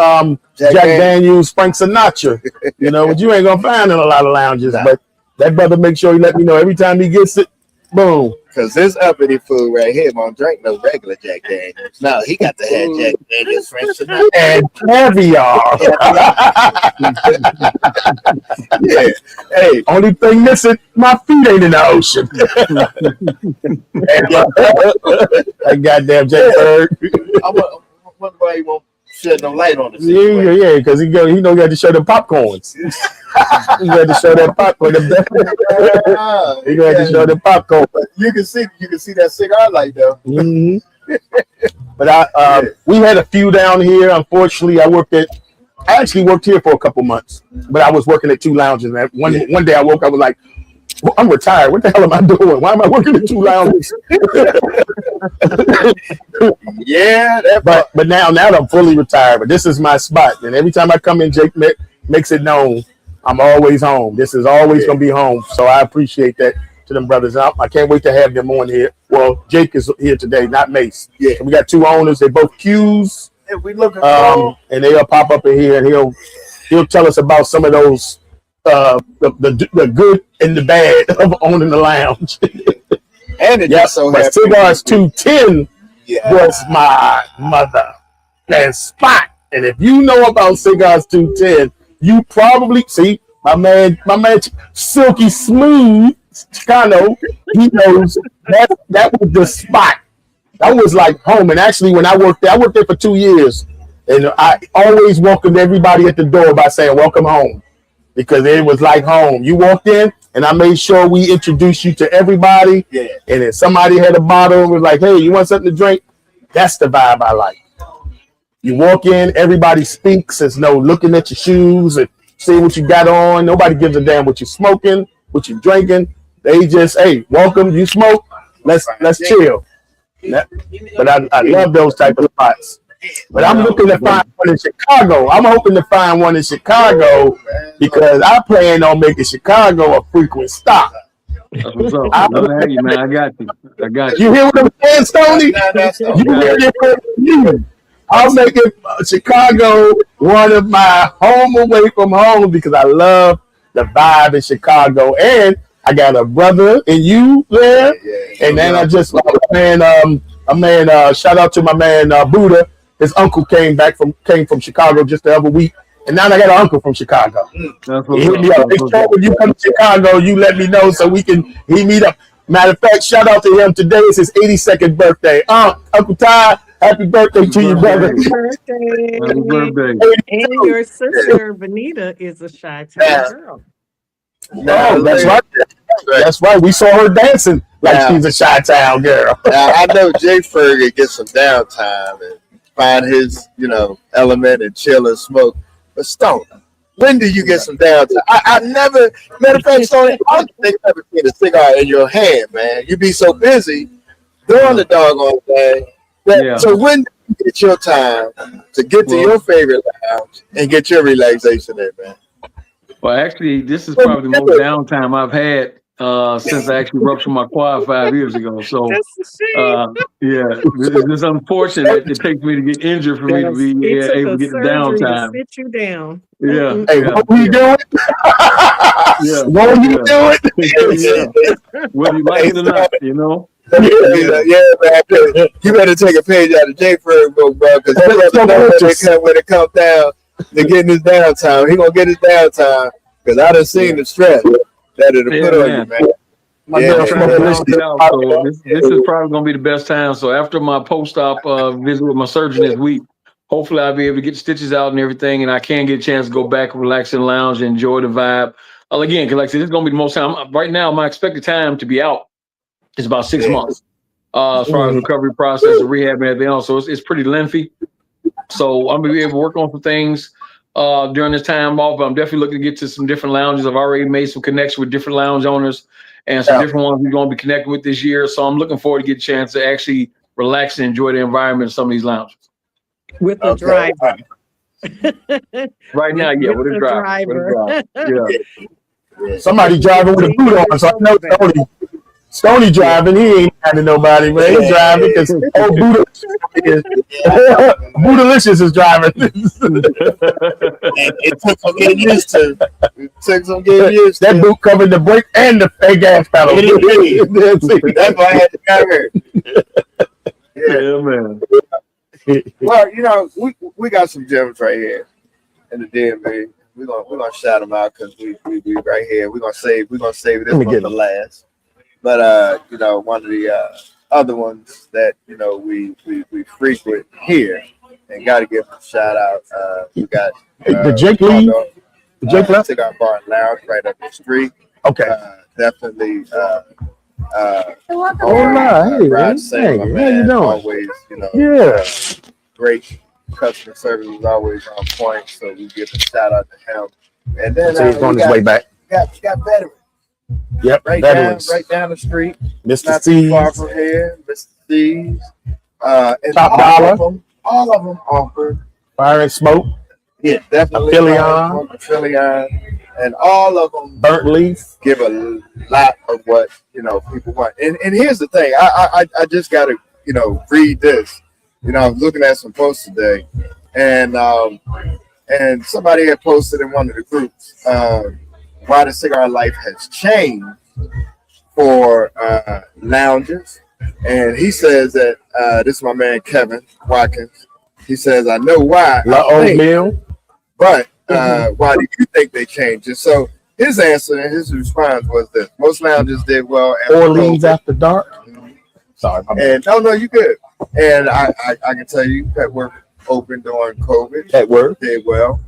Jack Daniels Frank Sinatra, you know, but you ain't gonna find in a lot of lounges. But that brother make sure he let me know every time he gets it. Boom. Because this uppity fool right here won't drink no regular Jack Daniels. No, he got to have Jack Daniels Frank Sinatra and caviar. Yeah. Hey, only thing missing, my feet ain't in the ocean. That goddamn Jack Bird. I wonder why he won't shed no light on this. Yeah, because he know he got to show the popcorns. He got to show that popcorn. He got to show the popcorn. You can see that cigar light though. Mm-hmm. But we had a few down here. Unfortunately, I actually worked here for a couple months, but I was working at 2 lounges. And one day I woke up, I was like, well, I'm retired. What the hell am I doing? Why am I working at 2 lounges? Yeah, but now I'm fully retired. But this is my spot, and every time I come in, Jake makes it known I'm always home. This is always gonna be home. So I appreciate that to them brothers. I can't wait to have them on here. Well, Jake is here today, not Mace. Yeah, so we got 2 owners. They both Qs. And we looking and they'll pop up in here and he'll tell us about some of those the good and the bad of owning the lounge. And it just so happened Cigars 210 was my mother and spot. And if you know about Cigars 210, you probably see my man Silky Smooth Chicano. He knows that was the spot. That was like home. And actually, when I worked there for 2 years, and I always welcomed everybody at the door by saying, welcome home, because it was like home. You walked in, and I made sure we introduced you to everybody. Yeah. And if somebody had a bottle and was like, hey, you want something to drink? That's the vibe I like. You walk in, everybody speaks. There's no looking at your shoes and see what you got on. Nobody gives a damn what you're smoking, what you're drinking. They just, hey, welcome, you smoke, let's chill. But I love those type of spots. But I'm looking to find one in Chicago. I'm hoping to find one in Chicago because I plan on making Chicago a frequent stop. What's up? I got you, man. I got you. You hear what I'm saying, Stoney? You hear it? I'm making Chicago one of my home away from home because I love the vibe in Chicago. And I got a brother in you there. And then I just shout out to my man Buddha. His uncle came from Chicago just the other week. And now I got an uncle from Chicago. He hit me up. When you come to Chicago, you let me know so he meet up. Matter of fact, shout out to him. Today is his 82nd birthday. Uncle Ty, happy birthday to you, brother. Happy birthday. And your sister, Benita, is a Chi-Town girl. No, that's right. That's right. We saw her dancing like she's a Chi-Town girl. Now, I know Jay Fergie gets some downtime and find his, element and chill and smoke. But Stone, when do you get some downtime? I never, matter of fact, Stone, I don't think I've ever seen a cigar in your hand, man. You be so busy doing the doggone thing. So when do you get your time to get to your favorite lounge and get your relaxation in, man? Well, actually, this is probably the most downtime I've had since I actually ruptured my quad 5 years ago. So, That's a shame. yeah, it's just unfortunate that it takes me to get injured for me to Yes, be it took able a to get the surgery to downtime. sit you down. Yeah, Hey, yeah, what were you doing? yeah, What were you yeah, doing? yeah. Whether you like Hey, it or not, you know. Yeah. yeah, man. You better take a page out of J. Ferg book, bro, because that brother know when it comes down to getting his downtime. He gonna get his downtime because I done seen the stress that it'll Yeah, put on you, man. man. My Yeah, girl I'm trying to smoking balance this it out. So this is probably gonna be the best time. So after my post-op visit with my surgeon this week, hopefully I'll be able to get stitches out and everything, and I can get a chance to go back, relax in the lounge, and enjoy the vibe. Again, because like I said, this is gonna be the most time. Right now, my expected time to be out is about 6 months. As far as recovery process and rehab and everything else, so it's pretty lengthy. So I'm gonna be able to work on some things during this time off. But I'm definitely looking to get to some different lounges. I've already made some connections with different lounge owners and some different ones we're gonna be connecting with this year. So I'm looking forward to get a chance to actually relax and enjoy the environment of some of these lounges. With a driver. Right now, yeah, with a driver. Yeah. Somebody driving with a boot on, so I know Stony driving. He ain't had to nobody, man. He's driving because Boodalicious is driving. It took some getting used to. It took some getting used to. That boot covered the brake and the gas pedal. That's why I had to cover it. Yeah, man. Well, you know, we got some gems right here in the DMV. We're gonna shout them out because we right here. We're gonna save this one for last. But you know, one of the other ones that you know we frequent here and got to give them a shout out. We got the Jake Lee, the Jake Lee Cigar Bar and Lounge right up the street. Okay, definitely. Rod Say, my man, how you doing? Always, you know, great customer service is always on point. So we give a shout out to him. And then so he's on his way back. Got veterans. Yep, right down the street. Mr. Not C's. too far from here, Mr. C's. And Top Dollar. All of them offer Fire and Smoke. Yeah, definitely. Phillion. And all of them Burnt Leaf give a lot of what you know people want. And here's the thing, I just gotta read this. I was looking at some posts today, and somebody had posted in one of the groups why the cigar life has changed for lounges. And he says that this is my man Kevin Watkins. He says, I know why. But why do you think they changed it? So his answer and his response was that most lounges did well. Orleans After Dark. Sorry, my bad. And no, you good. And I can tell you that we're open during COVID. That work did well.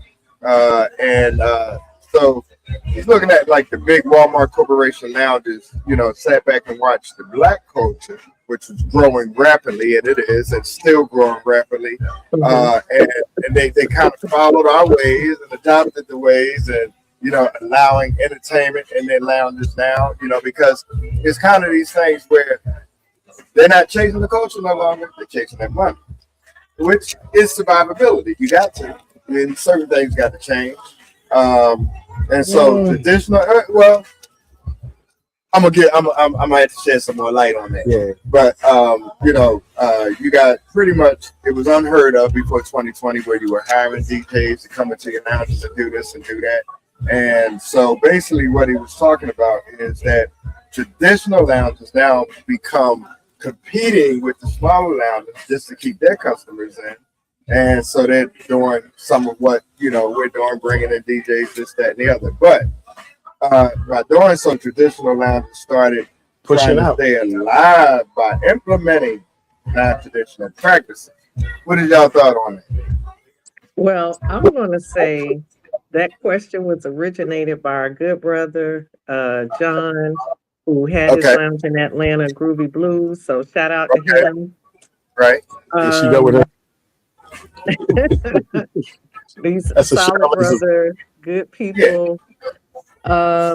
So he's looking at like the big Walmart Corporation lounges, sat back and watched the black culture, which is growing rapidly, and it is, it's still growing rapidly. And they kind of followed our ways and adopted the ways and, allowing entertainment in their lounges now, because it's kind of these things where they're not chasing the culture no longer, they're chasing that money, which is survivability. You got to. I mean, certain things got to change. And so traditional, well, I'm gonna have to shed some more light on that. Yeah. But you got pretty much, it was unheard of before 2020 where you were hiring DJs to come into your lounges and do this and do that. And so basically what he was talking about is that traditional lounges now become competing with the smaller lounges just to keep their customers in. And so they're doing some of what, we're doing, bringing in DJs, this, that, and the other. But by doing so, traditional lounges started pushing out. Stay alive by implementing non-traditional practices. What is y'all thought on that? Well, I'm going to say that question was originated by our good brother, John, who had his lounge in Atlanta, Groovy Blues. So shout out to him. Right. She go with her. These solid brother, good people. I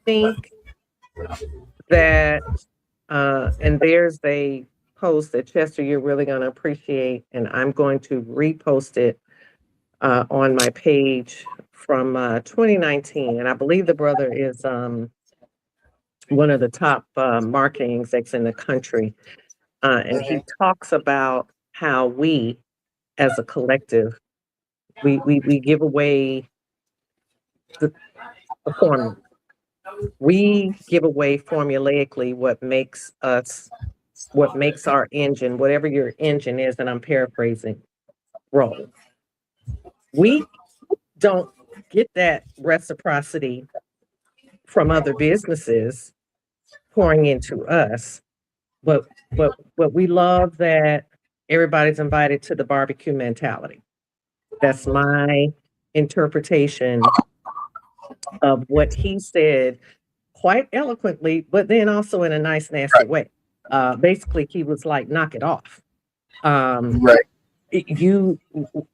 think that, and there's a post that Chester, you're really going to appreciate, and I'm going to repost it on my page from 2019, and I believe the brother is one of the top marketing execs in the country. And he talks about how we, as a collective, we give away the, the formula. We give away formulaically what makes our engine, whatever your engine is, and I'm paraphrasing, roll. We don't get that reciprocity from other businesses pouring into us, but we love that everybody's invited to the barbecue mentality. That's my interpretation of what he said quite eloquently, but then also in a nice, nasty way. Basically, he was like, knock it off. Um, Right. you,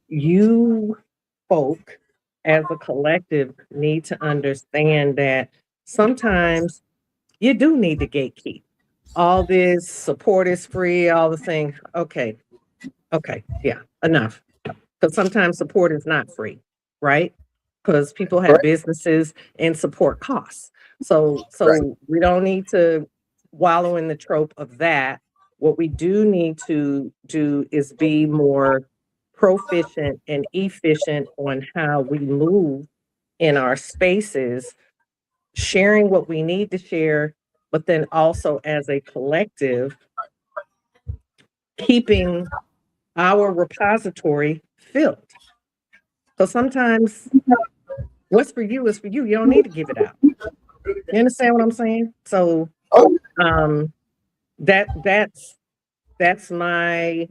you folk as a collective need to understand that sometimes you do need to gatekeep. All this support is free, all the things. Okay, yeah, enough. Because sometimes support is not free, right? Because people have Right. businesses and support costs. So Right. so we don't need to wallow in the trope of that. What we do need to do is be more proficient and efficient on how we move in our spaces, sharing what we need to share, but then also as a collective, keeping our repository filled. So sometimes what's for you is for you. You don't need to give it out. You understand what I'm saying? So Oh, um that's my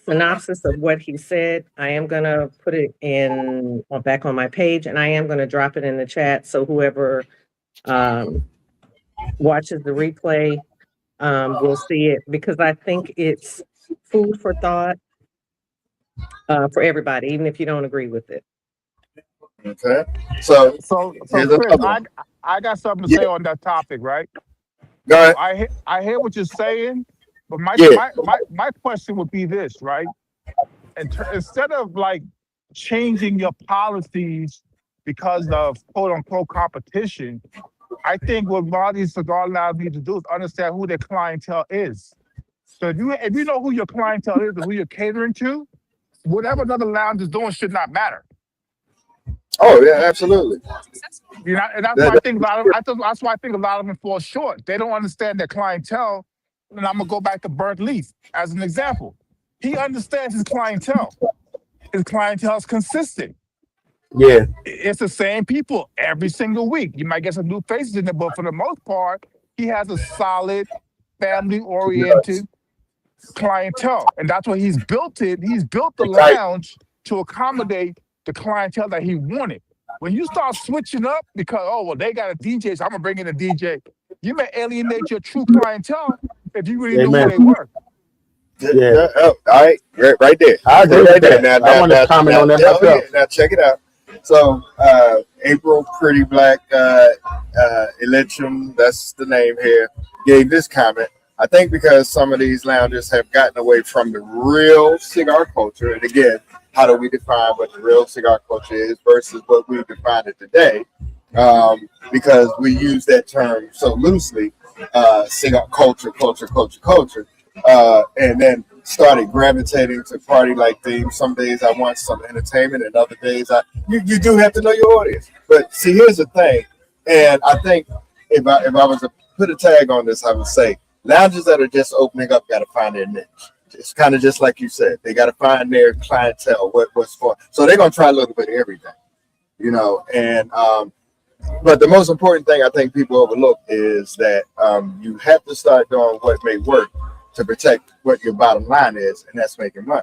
synopsis of what he said. I am gonna put it in back on my page, and I am gonna drop it in the chat so whoever um watches the replay will see it, because I think it's food for thought for everybody, even if you don't agree with it. okay. So So here's a Chris, couple. I got something to Yeah. say on that topic, right? Go So ahead. I hear what you're saying, but Yeah. my question would be this, right? And instead of like changing your policies because of quote unquote competition, I think what a lot of these cigar lounges need to do is understand who their clientele is. So if you know who your clientele is and who you're catering to, whatever another lounge is doing should not matter. Oh yeah, absolutely. You know, and that's why I That, think a lot of that's why I think a lot of them fall short. They don't understand their clientele. And I'm gonna go back to Burnt Leaf as an example. He understands his clientele. His clientele is consistent. Yeah. It's the same people every single week. You might get some new faces in there, but for the most part, he has a solid, family-oriented clientele, and that's why he's built it. He's built the right. lounge to accommodate the clientele that he wanted. When you start switching up because well they got a DJ, so I'm gonna bring in a DJ. You may alienate your true clientele if you really knew who Amen. they were. Yeah. Oh, all right, right there. I agree Right with there. that. I want to comment on that Oh yeah. myself. Now check it out. So April Pretty Black Electrum, that's the name here, gave this comment. I think because some of these lounges have gotten away from the real cigar culture, and again, how do we define what the real cigar culture is versus what we define it today? Because we use that term so loosely, cigar culture, and then started gravitating to party like themes. Some days I want some entertainment, and other days you do have to know your audience. But see, here's the thing, and I think if I was to put a tag on this, I would say lounges that are just opening up got to find their niche. It's kind of just like you said, they got to find their clientele, what's for. So they're gonna try a little bit of everything, and but the most important thing I think people overlook is that you have to start doing what may work to protect what your bottom line is, and that's making money.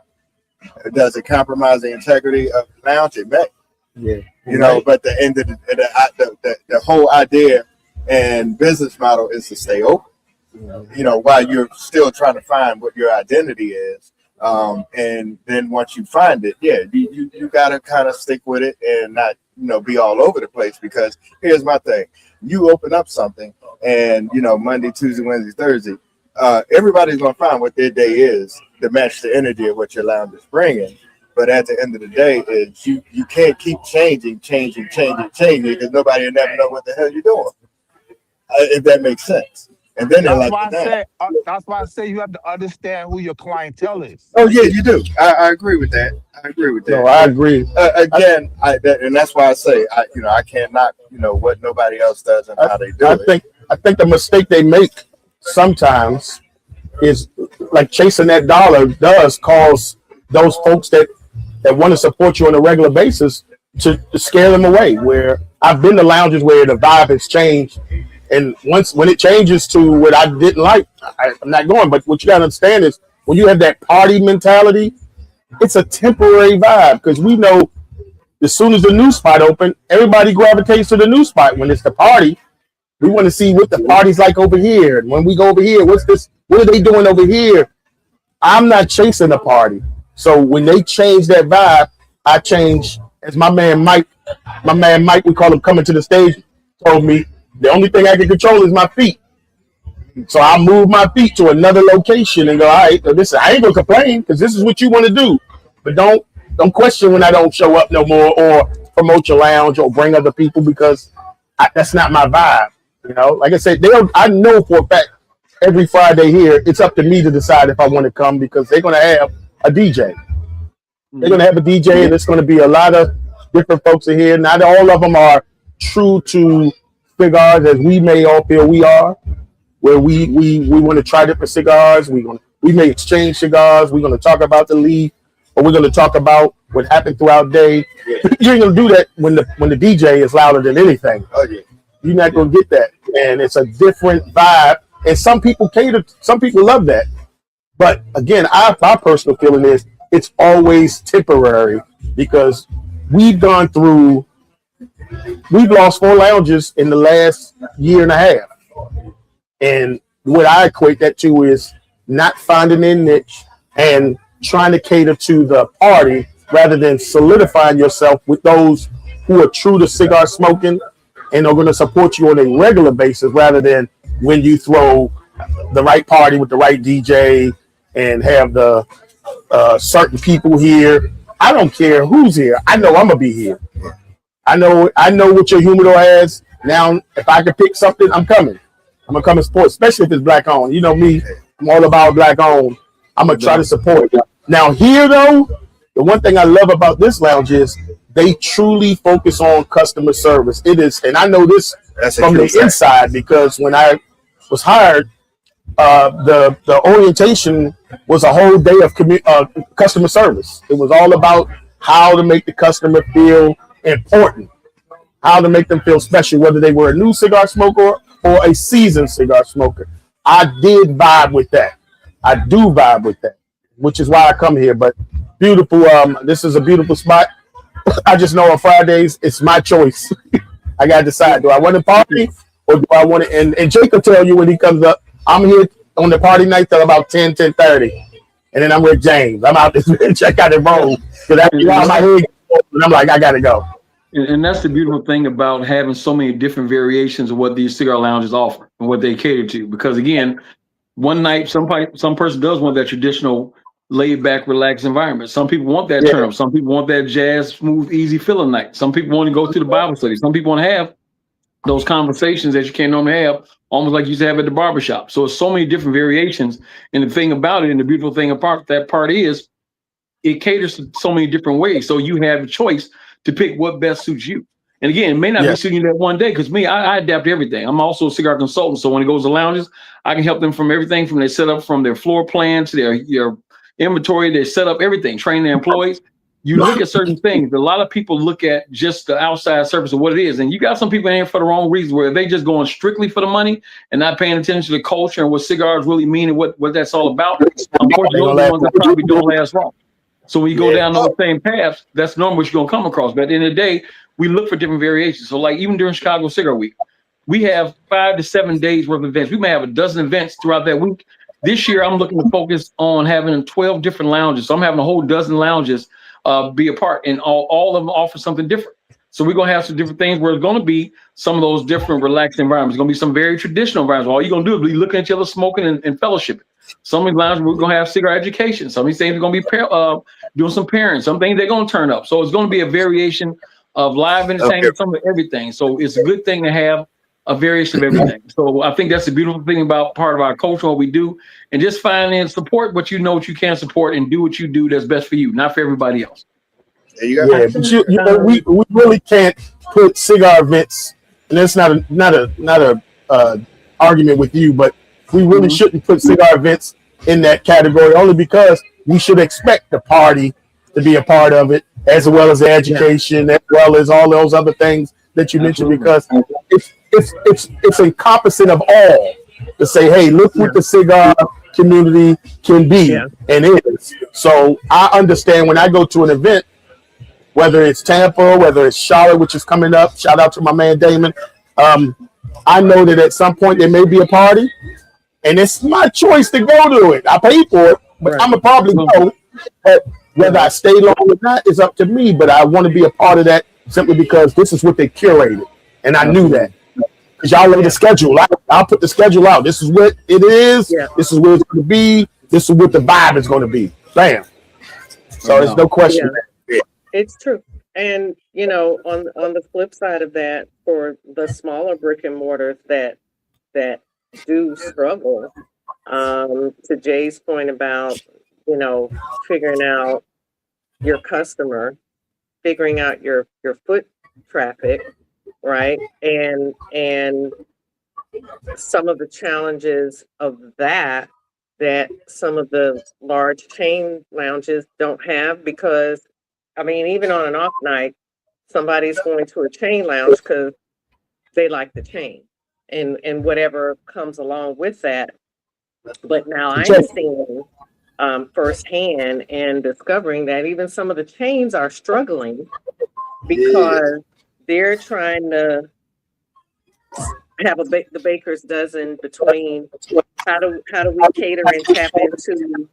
Does it compromise the integrity of the lounge? It may, Yeah. but the end of the whole idea and business model is to stay open. While you're still trying to find what your identity is. And then once you find it, yeah, you got to kind of stick with it and not, be all over the place, because here's my thing. You open up something and, Monday, Tuesday, Wednesday, Thursday, everybody's going to find what their day is to match the energy of what your lounge is bringing. But at the end of the day, is you can't keep changing because nobody will never know what the hell you're doing. If that makes sense. And then they're That's like, why I damn. say. That's why I say you have to understand who your clientele is. Oh yeah, you do. I agree with that. I agree with that. No, I agree. Again, and that's why I say I can't knock what nobody else does and how they do it. I think the mistake they make sometimes is like chasing that dollar does cause those folks that want to support you on a regular basis to scare them away. Where I've been to lounges where the vibe has changed, and when it changes to what I didn't like, I'm not going. But what you got to understand is when you have that party mentality, it's a temporary vibe because we know as soon as the new spot open, everybody gravitates to the new spot. When it's the party, we want to see what the party's like over here. And when we go over here, what's this? What are they doing over here? I'm not chasing the party. So when they change that vibe, I change. As my man Mike, we call him coming to the stage, told me the only thing I can control is my feet. So I move my feet to another location and go, all right, listen, I ain't gonna complain because this is what you want to do. But don't question when I don't show up no more or promote your lounge or bring other people because that's not my vibe. Like I said, I know for a fact every Friday here, it's up to me to decide if I want to come because they're gonna have a DJ. They're gonna have a DJ, and it's gonna be a lot of different folks in here. Not all of them are true to cigars as we may all feel we are. Where we want to try different cigars. We may exchange cigars. We're gonna talk about the leaf, or we're gonna talk about what happened throughout the day. You ain't gonna do that when the DJ is louder than anything. Oh yeah. You're not gonna get that, and it's a different vibe. And some people love that. But again, my personal feeling is it's always temporary because we've lost 4 lounges in the last year and a half. And what I equate that to is not finding a niche and trying to cater to the party rather than solidifying yourself with those who are true to cigar smoking and are going to support you on a regular basis rather than when you throw the right party with the right DJ and have the certain people here. I don't care who's here. I know I'm going to be here. I know what your humidor has. Now, if I can pick something, I'm coming. I'm gonna come and support, especially if it's black owned. You know me, I'm all about black owned. I'm gonna try to support. Now here though, the one thing I love about this lounge is they truly focus on customer service. It is, and I know this from the inside because when I was hired, the orientation was a whole day of customer service. It was all about how to make the customer feel important, how to make them feel special, whether they were a new cigar smoker or a seasoned cigar smoker. I did vibe with that. I do vibe with that, which is why I come here. But beautiful. This is a beautiful spot. I just know on Fridays, it's my choice. I got to decide, do I want to party or do I want to, and Jake will tell you when he comes up, I'm here on the party night till about 10:30. And then I'm with James. I'm out this bitch. I got it wrong. Because my head, and I'm like, I got to go. And that's the beautiful thing about having so many different variations of what these cigar lounges offer and what they cater to. Because again, one night, some person does want that traditional laid back, relaxed environment. Some people want that turn up. Some people want that jazz, smooth, easy feeling night. Some people want to go to the Bible study. Some people want to have those conversations that you can't normally have, almost like you used to have at the barbershop. So it's so many different variations. And the thing about it, and the beautiful thing about that part is it caters to so many different ways. So you have a choice to pick what best suits you. And again, it may not be suiting you that one day because me, I adapt to everything. I'm also a cigar consultant. So when it goes to lounges, I can help them from everything from their setup, from their floor plan to their inventory, their setup, everything, train their employees. You look at certain things. A lot of people look at just the outside surface of what it is. And you got some people in here for the wrong reasons where they just going strictly for the money and not paying attention to the culture and what cigars really mean and what that's all about. Unfortunately, those are the ones that probably don't last long. So when you go down those same paths, that's normally what you're going to come across. But at the end of the day, we look for different variations. So like even during Chicago Cigar Week, we have 5 to 7 days worth of events. We may have a dozen events throughout that week. This year, I'm looking to focus on having 12 different lounges. So I'm having a whole dozen lounges be a part, and all of them offer something different. So we're going to have some different things where it's going to be some of those different relaxed environments. It's going to be some very traditional environments. All you're going to do is be looking at each other, smoking and fellowshipping. Some of these lounges we're gonna have cigar education. Some of these things are gonna be doing some pairing. Some things they're gonna turn up. So it's gonna be a variation of live Okay. entertainment, some of everything. So it's a good thing to have a variation of everything. So I think that's the beautiful thing about part of our culture, what we do, and just find and support what you know what you can support and do what you do that's best for you, not for everybody else. There you go. Yeah, but you know, we really can't put cigar events, and that's not a argument with you, but we really shouldn't put cigar events in that category only because we should expect the party to be a part of it, as well as the education, as well as all those other things that you mentioned, because it's encompassing of all to say, hey, look what the cigar community can be and is. So I understand when I go to an event, whether it's Tampa, whether it's Charlotte, which is coming up. Shout out to my man Damon. I know that at some point there may be a party, and it's my choice to go to it. I pay for it, but I'm gonna probably go. But whether I stay long or not is up to me. But I want to be a part of that simply because this is what they curated, and I knew that. Because y'all lay the schedule. I'll put the schedule out. This is what it is. Yeah. This is where it's going to be. This is what the vibe is going to be. Bam. So there's no question. It's true. And you know, on the flip side of that, for the smaller brick and mortars that do struggle, to Jay's point about, you know, figuring out your customer, figuring out your foot traffic, right? And some of the challenges of that some of the large chain lounges don't have, because I mean, even on an off night, somebody's going to a chain lounge because they like the chain and whatever comes along with that. But now I'm seeing firsthand and discovering that even some of the chains are struggling because they're trying to have the baker's dozen between how do we cater and tap into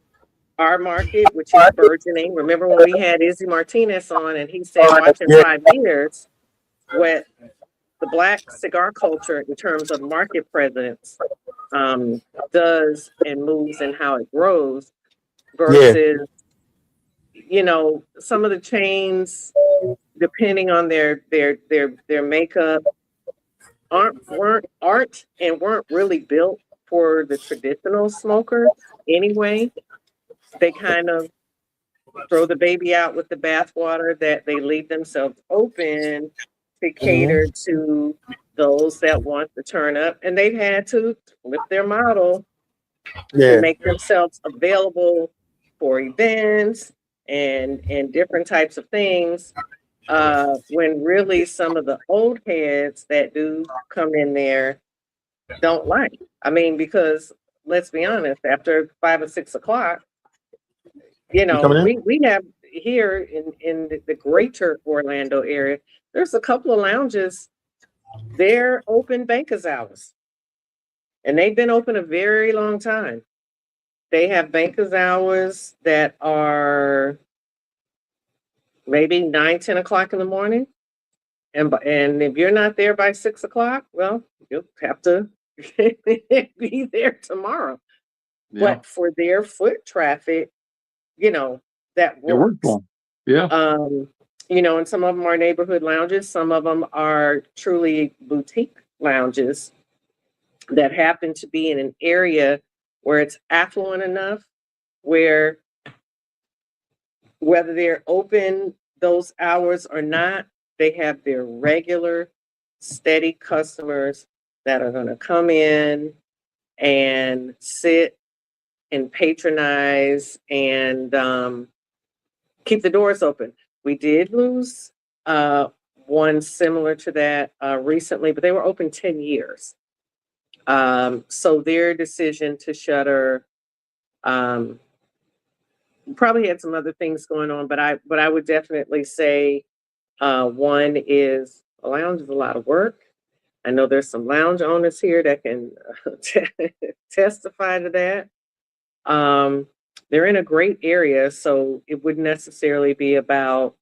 our market, which is burgeoning. Remember when we had Izzy Martinez on and he said, watching 5 years, what the Black cigar culture in terms of market presence does and moves and how it grows versus, you know, some of the chains, depending on their makeup, weren't really built for the traditional smoker anyway. They kind of throw the baby out with the bathwater, that they leave themselves open to cater to those that want to turn up, and they've had to flip their model to make themselves available for events and different types of things. When really some of the old heads that do come in there don't like. I mean, because let's be honest, after 5 or 6 o'clock, you know, we have here in the greater Orlando area, there's a couple of lounges, they're open bankers hours. And they've been open a very long time. They have bankers hours that are maybe 9, 10 o'clock in the morning. And if you're not there by 6 o'clock, well, you'll have to be there tomorrow. Yeah. But for their foot traffic, you know, that works. Yeah. You know, and some of them are neighborhood lounges. Some of them are truly boutique lounges that happen to be in an area where it's affluent enough where whether they're open those hours or not, they have their regular, steady customers that are going to come in and sit and patronize and keep the doors open. We did lose one similar to that recently, but they were open 10 years. So their decision to shutter probably had some other things going on, but I would definitely say one is a lounge is a lot of work. I know there's some lounge owners here that can testify to that. They're in a great area, so it wouldn't necessarily be about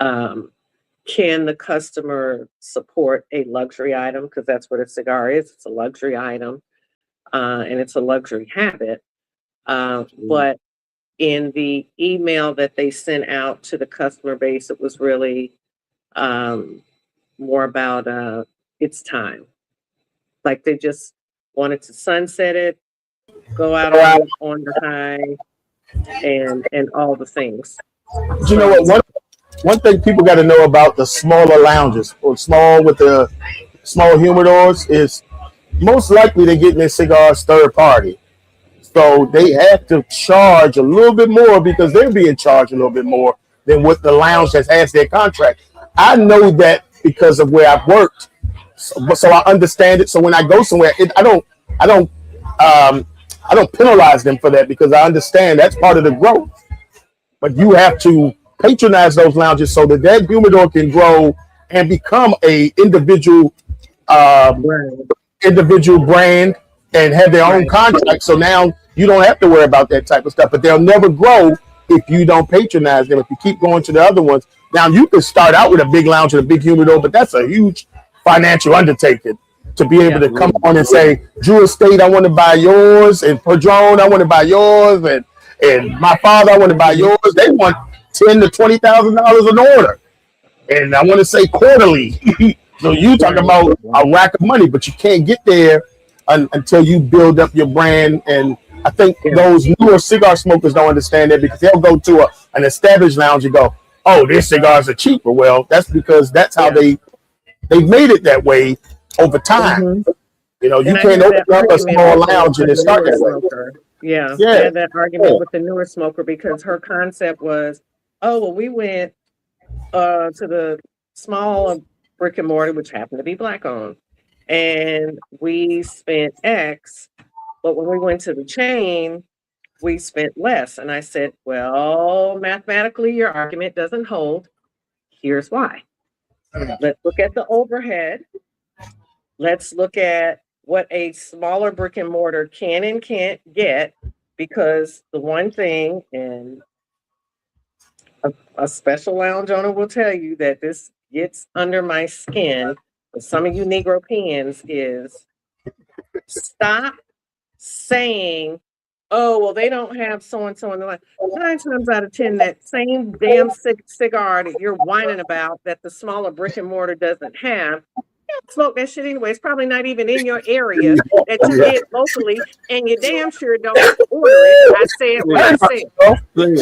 can the customer support a luxury item, because that's what a cigar is. It's a luxury item. and it's a luxury habit. But in the email that they sent out to the customer base, it was really more about it's time. Like they just wanted to sunset it, go out on the high, and all the things. You know what? One thing people got to know about the smaller lounges or small with the small humidors is most likely they're getting their cigars third party. So they have to charge a little bit more because they're being charged a little bit more than what the lounge that has their contract. I know that because of where I've worked, so I understand it. So when I go somewhere, I don't penalize them for that because I understand that's part of the growth. But you have to patronize those lounges so that that humidor can grow and become a um, individual brand and have their own contract. So now you don't have to worry about that type of stuff. But they'll never grow if you don't patronize them. If you keep going to the other ones, now you can start out with a big lounge and a big humidor, but that's a huge financial undertaking to be able to come on and say, Drew Estate, I want to buy yours, and Padron, I want to buy yours, and my father, I want to buy yours. They want $10,000 to $20,000 an order, and I want to say quarterly. So you talk about a rack of money, but you can't get there until you build up your brand. And I think those newer cigar smokers don't understand that because they'll go to an established lounge and go, "Oh, their cigars are cheaper." Well, that's because that's how they've made it that way over time. You know, you can't open up a small lounge and start that way. Yeah, I had that argument with the newer smoker because her concept was, oh, well, we went to the small brick and mortar, which happened to be Black owned, and we spent X, but when we went to the chain, we spent less. And I said, well, mathematically, your argument doesn't hold. Here's why. Let's look at the overhead. Let's look at what a smaller brick and mortar can and can't get, because the one thing, and a special lounge owner will tell you that this gets under my skin with some of you Negro pens, is stop saying, oh, well, they don't have so-and-so in the line. 9 times out of 10, that same damn cigar that you're whining about that the smaller brick and mortar doesn't have, you don't smoke that shit anyway. It's probably not even in your area that you get locally, and you damn sure don't order it. I said what I said. The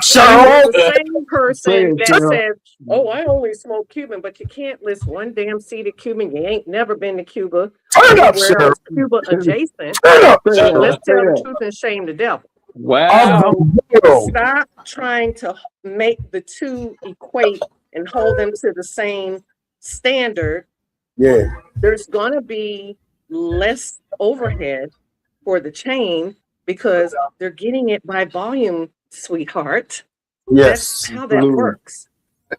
same person that says, oh, I only smoke Cuban, but you can't list one damn seeded Cuban. You ain't never been to Cuba. Whereas Cuba adjacent. Let's tell the truth and shame the devil. Wow. So stop trying to make the two equate and hold them to the same standard. Yeah. There's going to be less overhead for the chain because they're getting it by volume, sweetheart. Yes. That's how that works.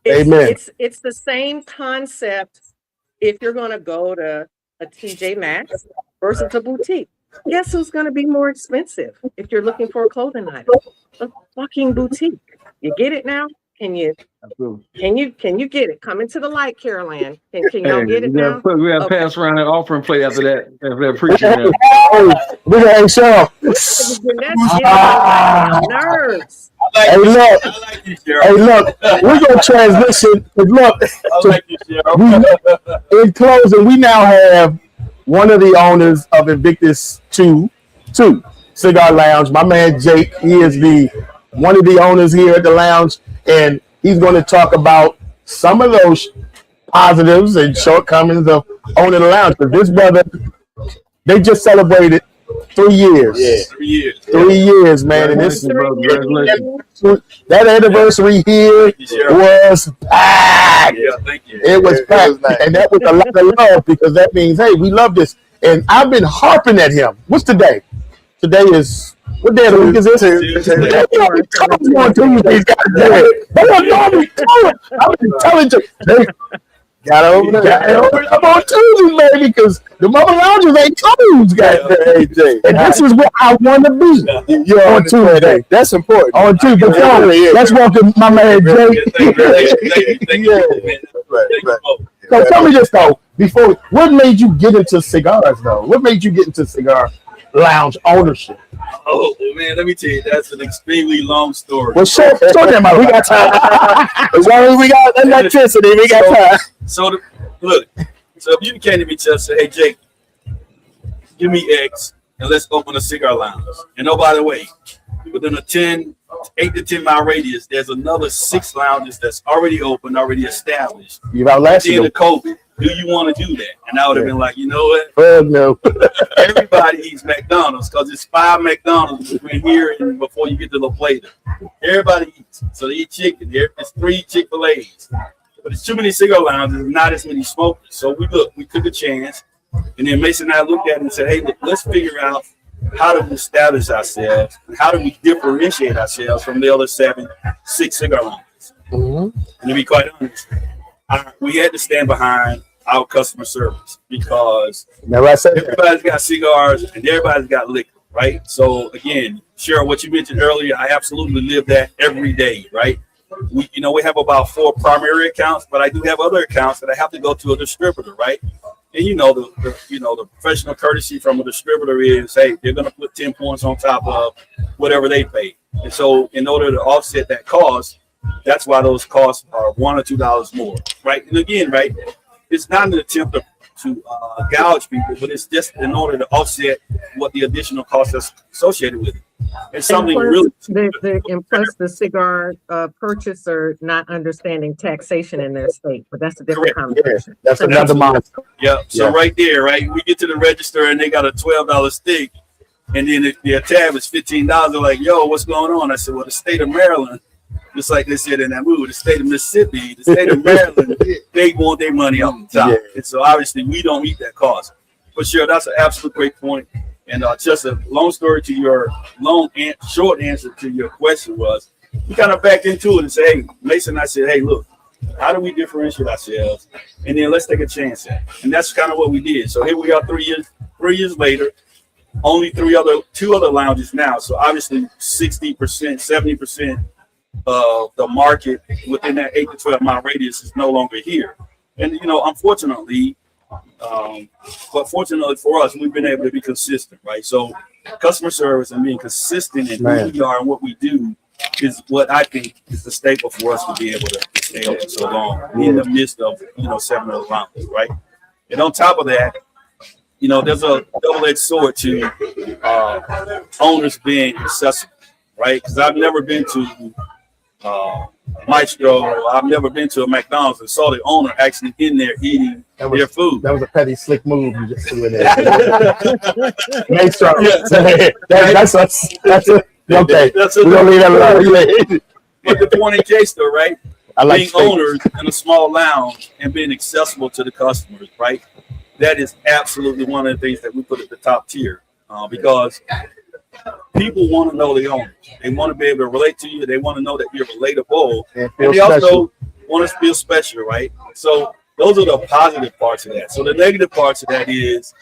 Amen. It's the same concept if you're going to go to a TJ Maxx versus a boutique. Guess who's going to be more expensive if you're looking for a clothing item? A fucking boutique. You get it now? Can you get it? Come into the light, Caroline. Can y'all get it now? We got to pass around that offering plate after that preaching. We got Sean. That's getting on my nerves. Hey, look, we're going to transition. Look, in closing, we now have one of the owners of Invictus 2 Cigar Lounge, my man Jake. He is one of the owners here at the lounge, and he's going to talk about some of those positives and shortcomings of owning the lounge. But this brother, they just celebrated 3 years. Yeah, 3 years. 3 years, man. And this that anniversary here was packed. Yeah, thank you. It was packed. And that was a lot of love because that means, hey, we love this. And I've been harping at him. What's today? Today is, what day of the week is this? On Tuesdays, goddamn. I've been telling you. Got over I'm on Tuesdays, baby, because the mother lounges ain't closed, goddamn. And this is where I want to be. You're on Tuesday. That's important. On Tuesday. Let's welcome my man Jake. So tell me this though, what made you get into cigars though? What made you get into cigar lounge ownership? Oh man, let me tell you, that's an extremely long story. Well, show them out. We got time. As long as we got electricity, we got time. So look, so if you came to me and said, "Hey Jake, give me X and let's open a cigar lounge," and oh by the way, within a 8 to 10 mile radius, there's another 6 lounges that's already open, already established. You've outlasted at the end of COVID. Do you want to do that? And I would have been like, you know what? No. Everybody eats McDonald's because it's 5 McDonald's between here and before you get to La Plata. Everybody eats. So they eat chicken. There's 3 Chick-fil-A's. But it's too many cigar lounges, not as many smokers. So we took a chance. And then Mason and I looked at it and said, hey, look, let's figure out how do we establish ourselves? How do we differentiate ourselves from the other 6 cigar lounges? Mm-hmm. And to be quite honest, we had to stand behind our customer service because everybody's got cigars and everybody's got liquor, right? So again, Cheryl, what you mentioned earlier, I absolutely live that every day, right? We have about 4 primary accounts, but I do have other accounts that I have to go to a distributor, right? And the professional courtesy from a distributor is, hey, they're going to put 10 points on top of whatever they pay. And so in order to offset that cost, that's why those costs are $1 or $2 more, right? And again, right, it's not an attempt to gouge people, but it's just in order to offset what the additional cost that's associated with it. It's something really. And plus the cigar purchaser not understanding taxation in their state, but that's a different conversation. Yeah, that's another monster. Yeah. So right there, right, we get to the register and they got a $12 stick, and then their tab is $15. They're like, "Yo, what's going on?" I said, "Well, the state of Maryland." Just like they said in that movie, the state of Mississippi, the state of Maryland, they want their money off the top. Yeah. And so obviously we don't meet that cost. But sure, that's an absolute great point. And just a long story to your short answer to your question was, we kind of backed into it and said, hey, Mason, I said, hey, look, how do we differentiate ourselves? And then let's take a chance at it. And that's kind of what we did. So here we are 3 years later, only 2 other lounges now. So obviously 60%, 70% of the market within that 8 to 12 mile radius is no longer here. And, unfortunately, but fortunately for us, we've been able to be consistent, right? So customer service and being consistent in who we are and what we do is what I think is the staple for us to be able to stay open so long in the midst of, 7 other lounges, right? And on top of that, there's a double-edged sword to owners being accessible, right? Because I've never been to Maestro, I've never been to a McDonald's and saw the owner actually in there eating their food. That was a petty, slick move you just threw in there. Maestro. That's okay. We're gonna leave that alone. But the point in case though, right? Being owners in a small lounge and being accessible to the customers, right? That is absolutely one of the things that we put at the top tier because people want to know the owners. They want to be able to relate to you. They want to know that you're relatable. And they also want to feel special, right? So those are the positive parts of that. So the negative parts of that is,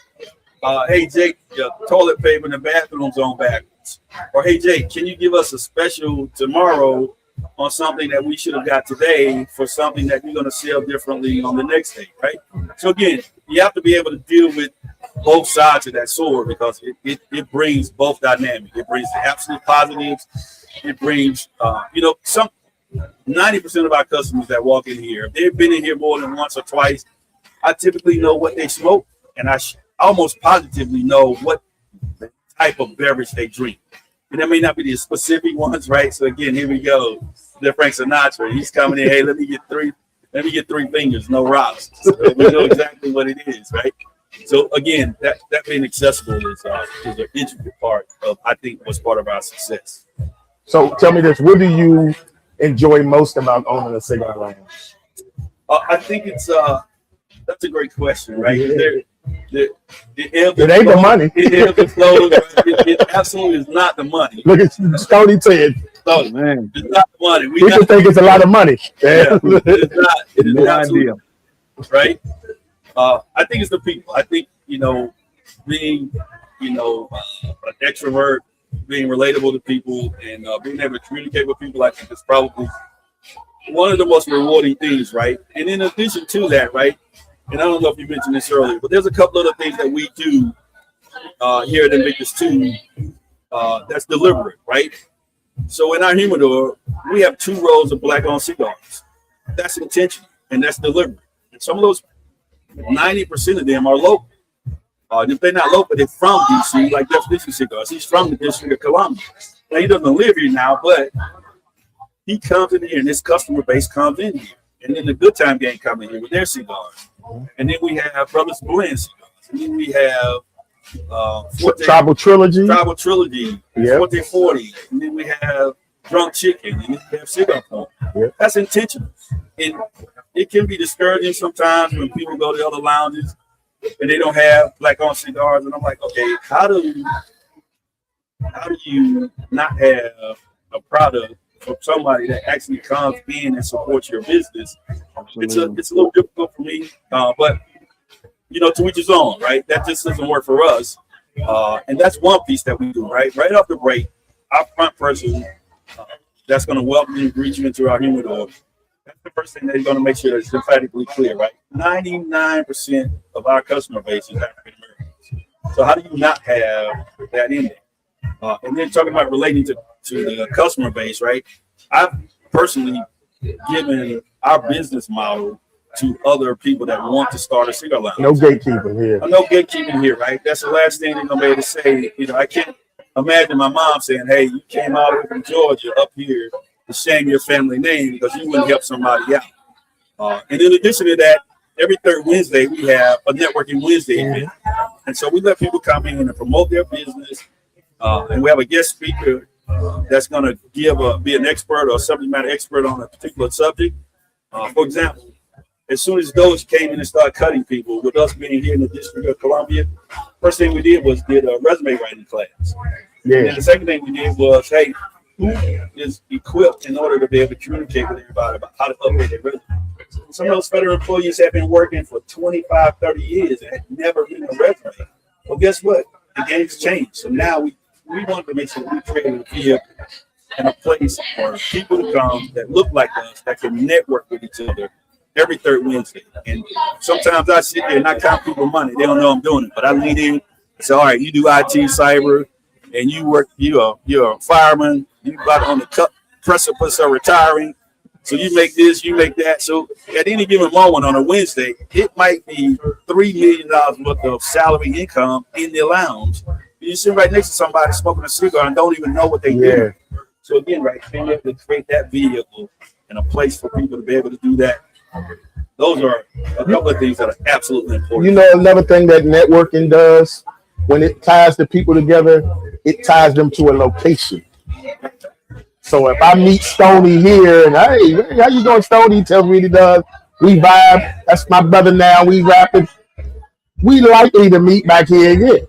hey, Jake, your toilet paper in the bathroom's on backwards. Or, hey, Jake, can you give us a special tomorrow on something that we should have got today for something that you're going to sell differently on the next day, right? So, again, you have to be able to deal with both sides of that sword because it brings both dynamics. It brings the absolute positives. It brings, some 90% of our customers that walk in here, if they've been in here more than once or twice, I typically know what they smoke, and I almost positively know what type of beverage they drink. And that may not be the specific ones, right? So again, here we go. The Frank Sinatra, he's coming in. Hey, let me get three fingers, no rocks. So we know exactly what it is, right? So again, that being accessible is an integral part of, I think, what's part of our success. So tell me this: what do you enjoy most about owning a cigar lounge? I think it's that's a great question, right? It ain't the money. It absolutely is not the money. Look at Stony Ted. Oh man, it's not the money. We just think it's a lot of money. Yeah, it's not. It is not ideal, right? I think it's the people. I think being an extrovert, being relatable to people, and being able to communicate with people. I think is probably one of the most rewarding things, right? And in addition to that, right? And I don't know if you mentioned this earlier, but there's a couple other things that we do here at Invictus 2 that's deliberate, right? So in our humidor, we have 2 rows of black-owned cigars. That's intentional and that's deliberate. And some of those, 90% of them are local. If they're not local, they're from DC, like Definition Cigars. He's from the District of Columbia. Now, he doesn't live here now, but he comes in here and his customer base comes in here. And then the Good Time Gang come in here with their cigars. And then we have Brothers Blend cigars. And then we have Tribal Trilogy. Tribal Trilogy, Yep. 4040. And then we have Drunk Chicken. And then we have Cigar Point. Yep. That's intentional. And it can be discouraging sometimes when people go to other lounges and they don't have black-owned cigars. And I'm like, okay, how do you not have a product from somebody that actually comes in and supports your business? It's a little difficult for me, but to each his own, right? That just doesn't work for us, and that's one piece that we do, right? Right off the break, our front person that's going to welcome you, greet you into our humidor. That's the first thing they're going to make sure that it's emphatically clear, right? 99% of our customer base is African Americans. So how do you not have that in there? And then talking about relating to the customer base, right? I've personally given our business model to other people that want to start a cigar lounge. No gatekeeping here. No gatekeeping here, right? That's the last thing they're gonna be able to say. I can't imagine my mom saying, "Hey, you came out from Georgia up here to shame your family name because you wouldn't help somebody out." And in addition to that, every third Wednesday we have a networking Wednesday event, and so we let people come in and promote their business. And we have a guest speaker that's going to be an expert or a subject matter expert on a particular subject. For example, as soon as Doge came in and started cutting people, with us being here in the District of Columbia, first thing we did was did a resume writing class. Yeah. And then the second thing we did was, hey, who is equipped in order to be able to communicate with everybody about how to update their resume? Some of those federal employees have been working for 25, 30 years and had never written a resume. Well, guess what? The game's changed. So now we want to make sure we create a vehicle and a place for people to come that look like us, that can network with each other every third Wednesday. And sometimes I sit there and I count people money. They don't know I'm doing it, but I lean in and say, all right, you do IT, cyber, and you're a fireman. You about on the precipice of retiring. So you make this, you make that. So at any given moment on a Wednesday, it might be $3 million worth of salary income in the lounge. You sit right next to somebody smoking a cigar and don't even know what they do. So again, right, being able to create that vehicle and a place for people to be able to do that. Those are a couple of things that are absolutely important. Another thing that networking does, when it ties the people together, it ties them to a location. So if I meet Stoney here and hey, how you doing, Stoney? He tells me he does. We vibe. That's my brother now. We rapping. We likely to meet back here again.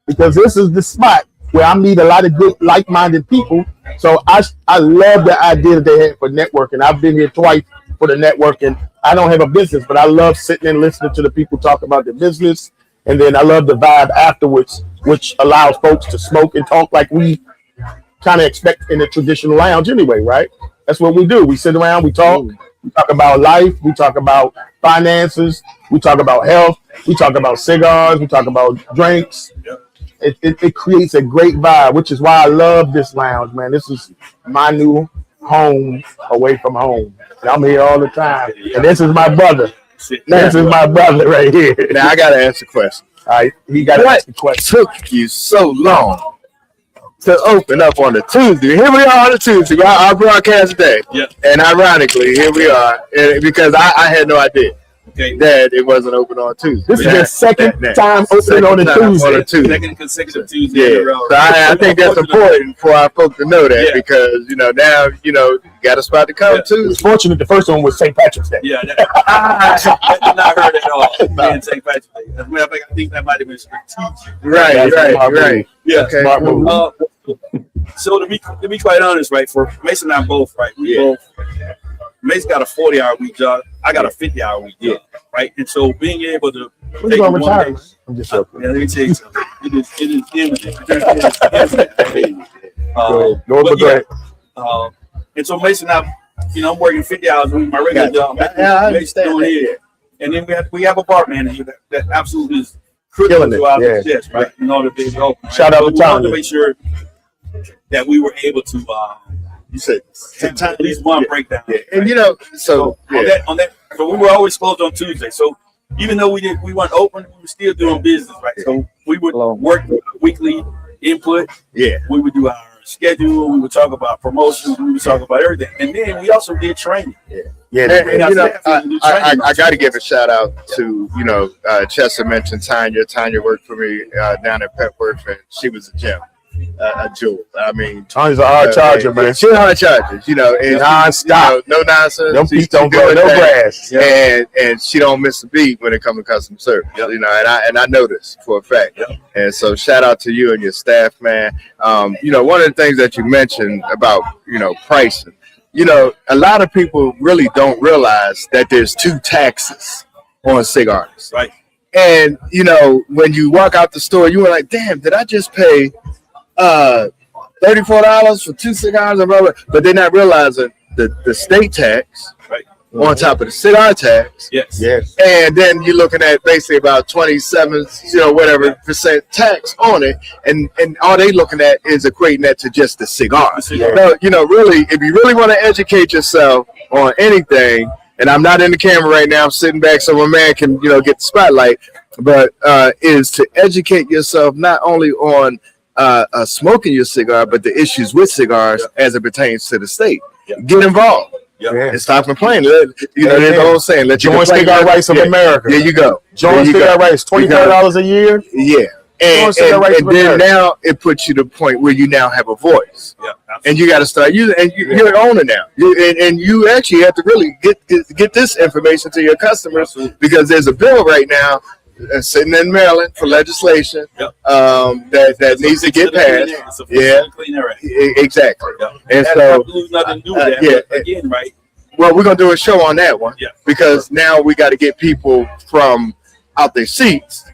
Because this is the spot where I meet a lot of good, like-minded people. So I love the idea that they had for networking. I've been here twice for the networking. I don't have a business, but I love sitting and listening to the people talk about their business. And then I love the vibe afterwards, which allows folks to smoke and talk like we kind of expect in a traditional lounge anyway, right? That's what we do. We sit around, we talk about life, we talk about finances, we talk about health, we talk about cigars, we talk about drinks. It creates a great vibe, which is why I love this lounge, man. This is my new home away from home. And I'm here all the time. And this is my brother. This is my brother right here. Now I gotta ask a question. All right, he got to ask the question. Took you so long to open up on the Tuesday? Here we are on the Tuesday, our broadcast day. Yeah. And ironically, here we are, because I had no idea that it wasn't open on Tuesday. This is the second time opening on a Tuesday. Second consecutive Tuesday in a row. So I think that's important for our folks to know that, because now you got a spot to come to. It's fortunate the first one was St. Patrick's Day. Yeah, I did not heard at all. Being St. Patrick's Day. As a matter of fact, I think that might have been strategic. Right. Yeah. Okay. So to be quite honest, right, for Mason and I both, right, we both. Mason got a 40-hour week job. I got a 50-hour week job, right? And so being able to take one day, I'm just joking. let me tell you something. It is imminent. And so Mason and I, I'm working 50 hours a week, my regular job. I understand doing it. And then we have a bar manager that absolutely is critical Killing it, to our yeah. success, right? In order to be open. Right? Shout out So to we wanted Tanya. to make sure that we were able to You said have at least one breakdown. yeah. And you know, so on that, so we were always closed on Tuesday. So even though we weren't open, we were still doing business, right? So we would work weekly input. Yeah. We would do our schedule. We would talk about promotions. We would talk about everything, and then we also did training. Yeah, and you know, I got to give a shout out to, you know, Chester mentioned Tanya. Tanya worked for me down at Petworth, and she was a gem, a jewel. I mean, Tanya's a hard charger, man. She's a hard charger, you know, and non-stop. no nonsense. Them feet don't grow no grass. And she don't miss a beat when it comes to customer service, you know, and I know this for a fact. And so shout out to you and your staff, man. You know, one of the things that you mentioned about, you know, pricing. You know, a lot of people really don't realize that there's 2 taxes on cigars. Right. And, you know, when you walk out the store, you were like, damn, did I just pay $34 for 2 cigars? But they're not realizing the state tax on top of the cigar tax. Yes. And then you're looking at basically about 27, you know, whatever percent tax on it. And all they looking at is equating that to just the cigar. No, you know, really, if you really want to educate yourself on anything, and I'm not in the camera right now, I'm sitting back so my man can, you know, get the spotlight, but is to educate yourself not only on smoking your cigar, but the issues with cigars as it pertains to the state. Get involved. And stop complaining. You know, there's the whole saying, let you Join Cigar Rights of America. There you go. Join Cigar Rights, $25 a year. Yeah. And then now it puts you to the point where you now have a voice. And you got to start using, and you're an owner now. And you actually have to really get this information to your customers, because there's a bill right now sitting in Maryland for legislation that needs to get passed. Exactly. And so, nothing to do with that. But again, right? Well, we're gonna do a show on that one because now we got to get people from out their seats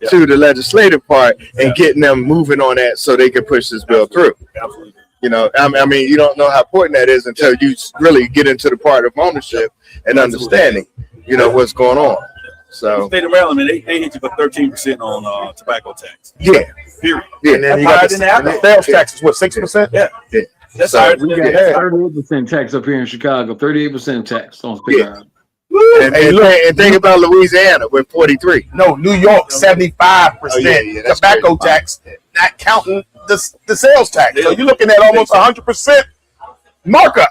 to the legislative part and getting them moving on that so they can push this bill through. Absolutely. You know, I mean, you don't know how important that is until you really get into the part of ownership and understanding, you know, what's going on. So, the state of Maryland, man, they hit you for 13% on tobacco tax. Period. And then you got the sales tax is what, 6%? That's so we got 38% tax up here in Chicago. 38% tax on cigars. And think about Louisiana with 43. No, New York 75% tobacco tax, not counting the sales tax. So you're looking at almost 100% markup.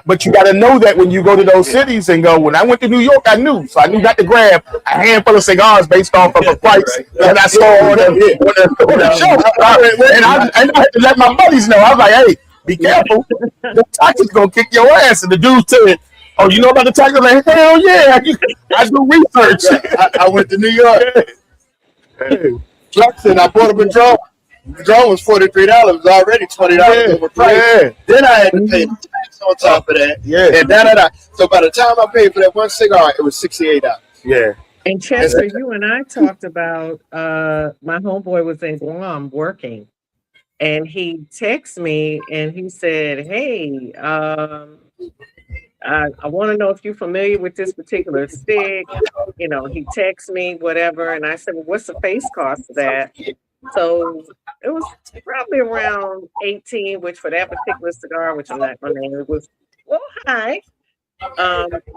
But you got to know that when you go to those cities and go, when I went to New York, I knew. So I knew not to grab a handful of cigars based off of a price that I saw on the show. And I had to let my buddies know. I was like, hey, be careful. The taxes going to kick your ass. And the dude said, oh, you know about the taxes? I'm like, hell yeah. I do research. I went to New York. Jackson, I bought up a draw. The draw was $43. It was already $20 overpriced. Then I had to pay the tax on top of that. And So by the time I paid for that one cigar, it was $68. And Chester, you and I talked about my homeboy was in Guam working, and he texted me and he said, "Hey, I want to know if you're familiar with this particular stick." You know, he texted me whatever, and I said, "Well, what's the face cost of that?" So it was probably around 18, which for that particular cigar, which I'm not going to name, it was a little high.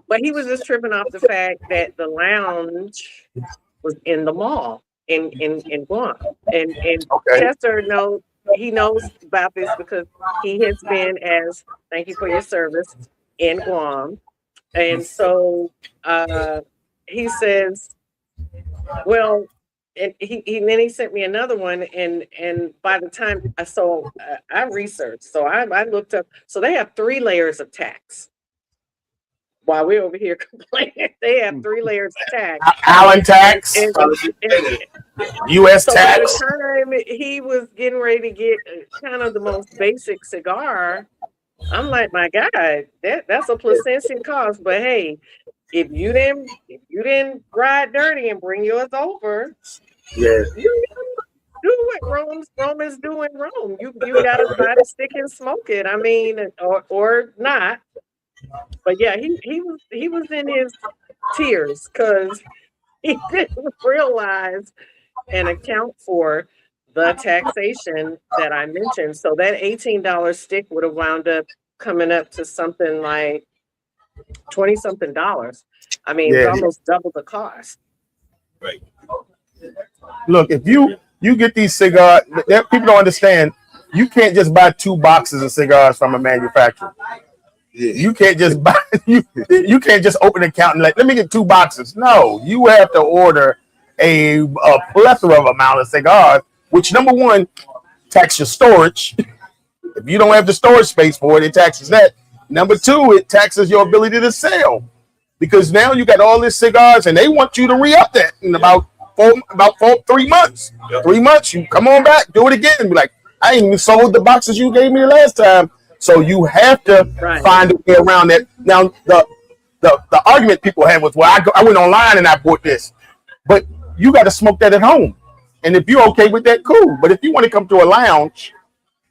But he was just tripping off the fact that the lounge was in the mall in Guam. And Chester knows about this because he has been as thank you for your service in Guam. And so he says, well, and he sent me another one, and by the time I researched, so I looked up, so they have 3 layers of tax. While we're over here complaining, they have 3 layers of tax. Allen tax, U.S. tax. By the time he was getting ready to get kind of the most basic cigar, I'm like, my God, that's a placentia cost. But hey, if you didn't ride dirty and bring yours over, you do what Romans do in Rome. You gotta try to stick and smoke it. I mean, or not. But yeah, he was in his tears because he didn't realize and account for the taxation that I mentioned. So that $18 stick would have wound up coming up to something like 20 something dollars. I mean, it's Yeah. almost double the cost. Right. Look, if you get these cigars, people don't understand. You can't just buy 2 boxes of cigars from a manufacturer. You can't just buy you can't just open an account and like, let me get 2 boxes. No, you have to order a plethora of amount of cigars, which number one tax your storage. If you don't have the storage space for it, it taxes that. Number two, it taxes your ability to sell, because now you got all these cigars and they want you to re-up that in about 3 months. 3 months, you come on back, do it again, and be like, I ain't even sold the boxes you gave me the last time. So you have to find a way around that. Now the argument people have was, well, I went online and I bought this, but you got to smoke that at home. And if you're okay with that, cool. But if you want to come to a lounge,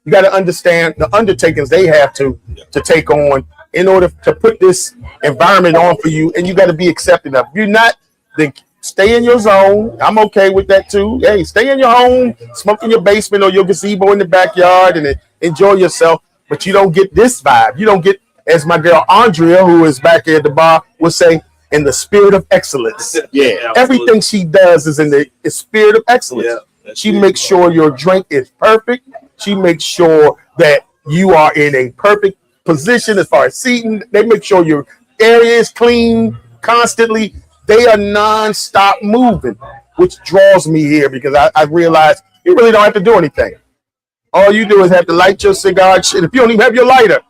you got to understand the undertakings they have to take on in order to put this environment on for you, and you got to be accepting of. If you're not, then stay in your zone. I'm okay with that too. Hey, stay in your home, smoke in your basement or your gazebo in the backyard, and enjoy yourself. But you don't get this vibe. You don't get, as my girl Andrea, who is back here at the bar, would say, in the spirit of excellence. Yeah, everything she does is in the spirit of excellence. She makes sure your drink is perfect. She makes sure that you are in a perfect position as far as seating. They make sure your area is clean constantly. They are non-stop moving, which draws me here because I realize you really don't have to do anything. All you do is have to light your cigar. If you don't even have your lighter,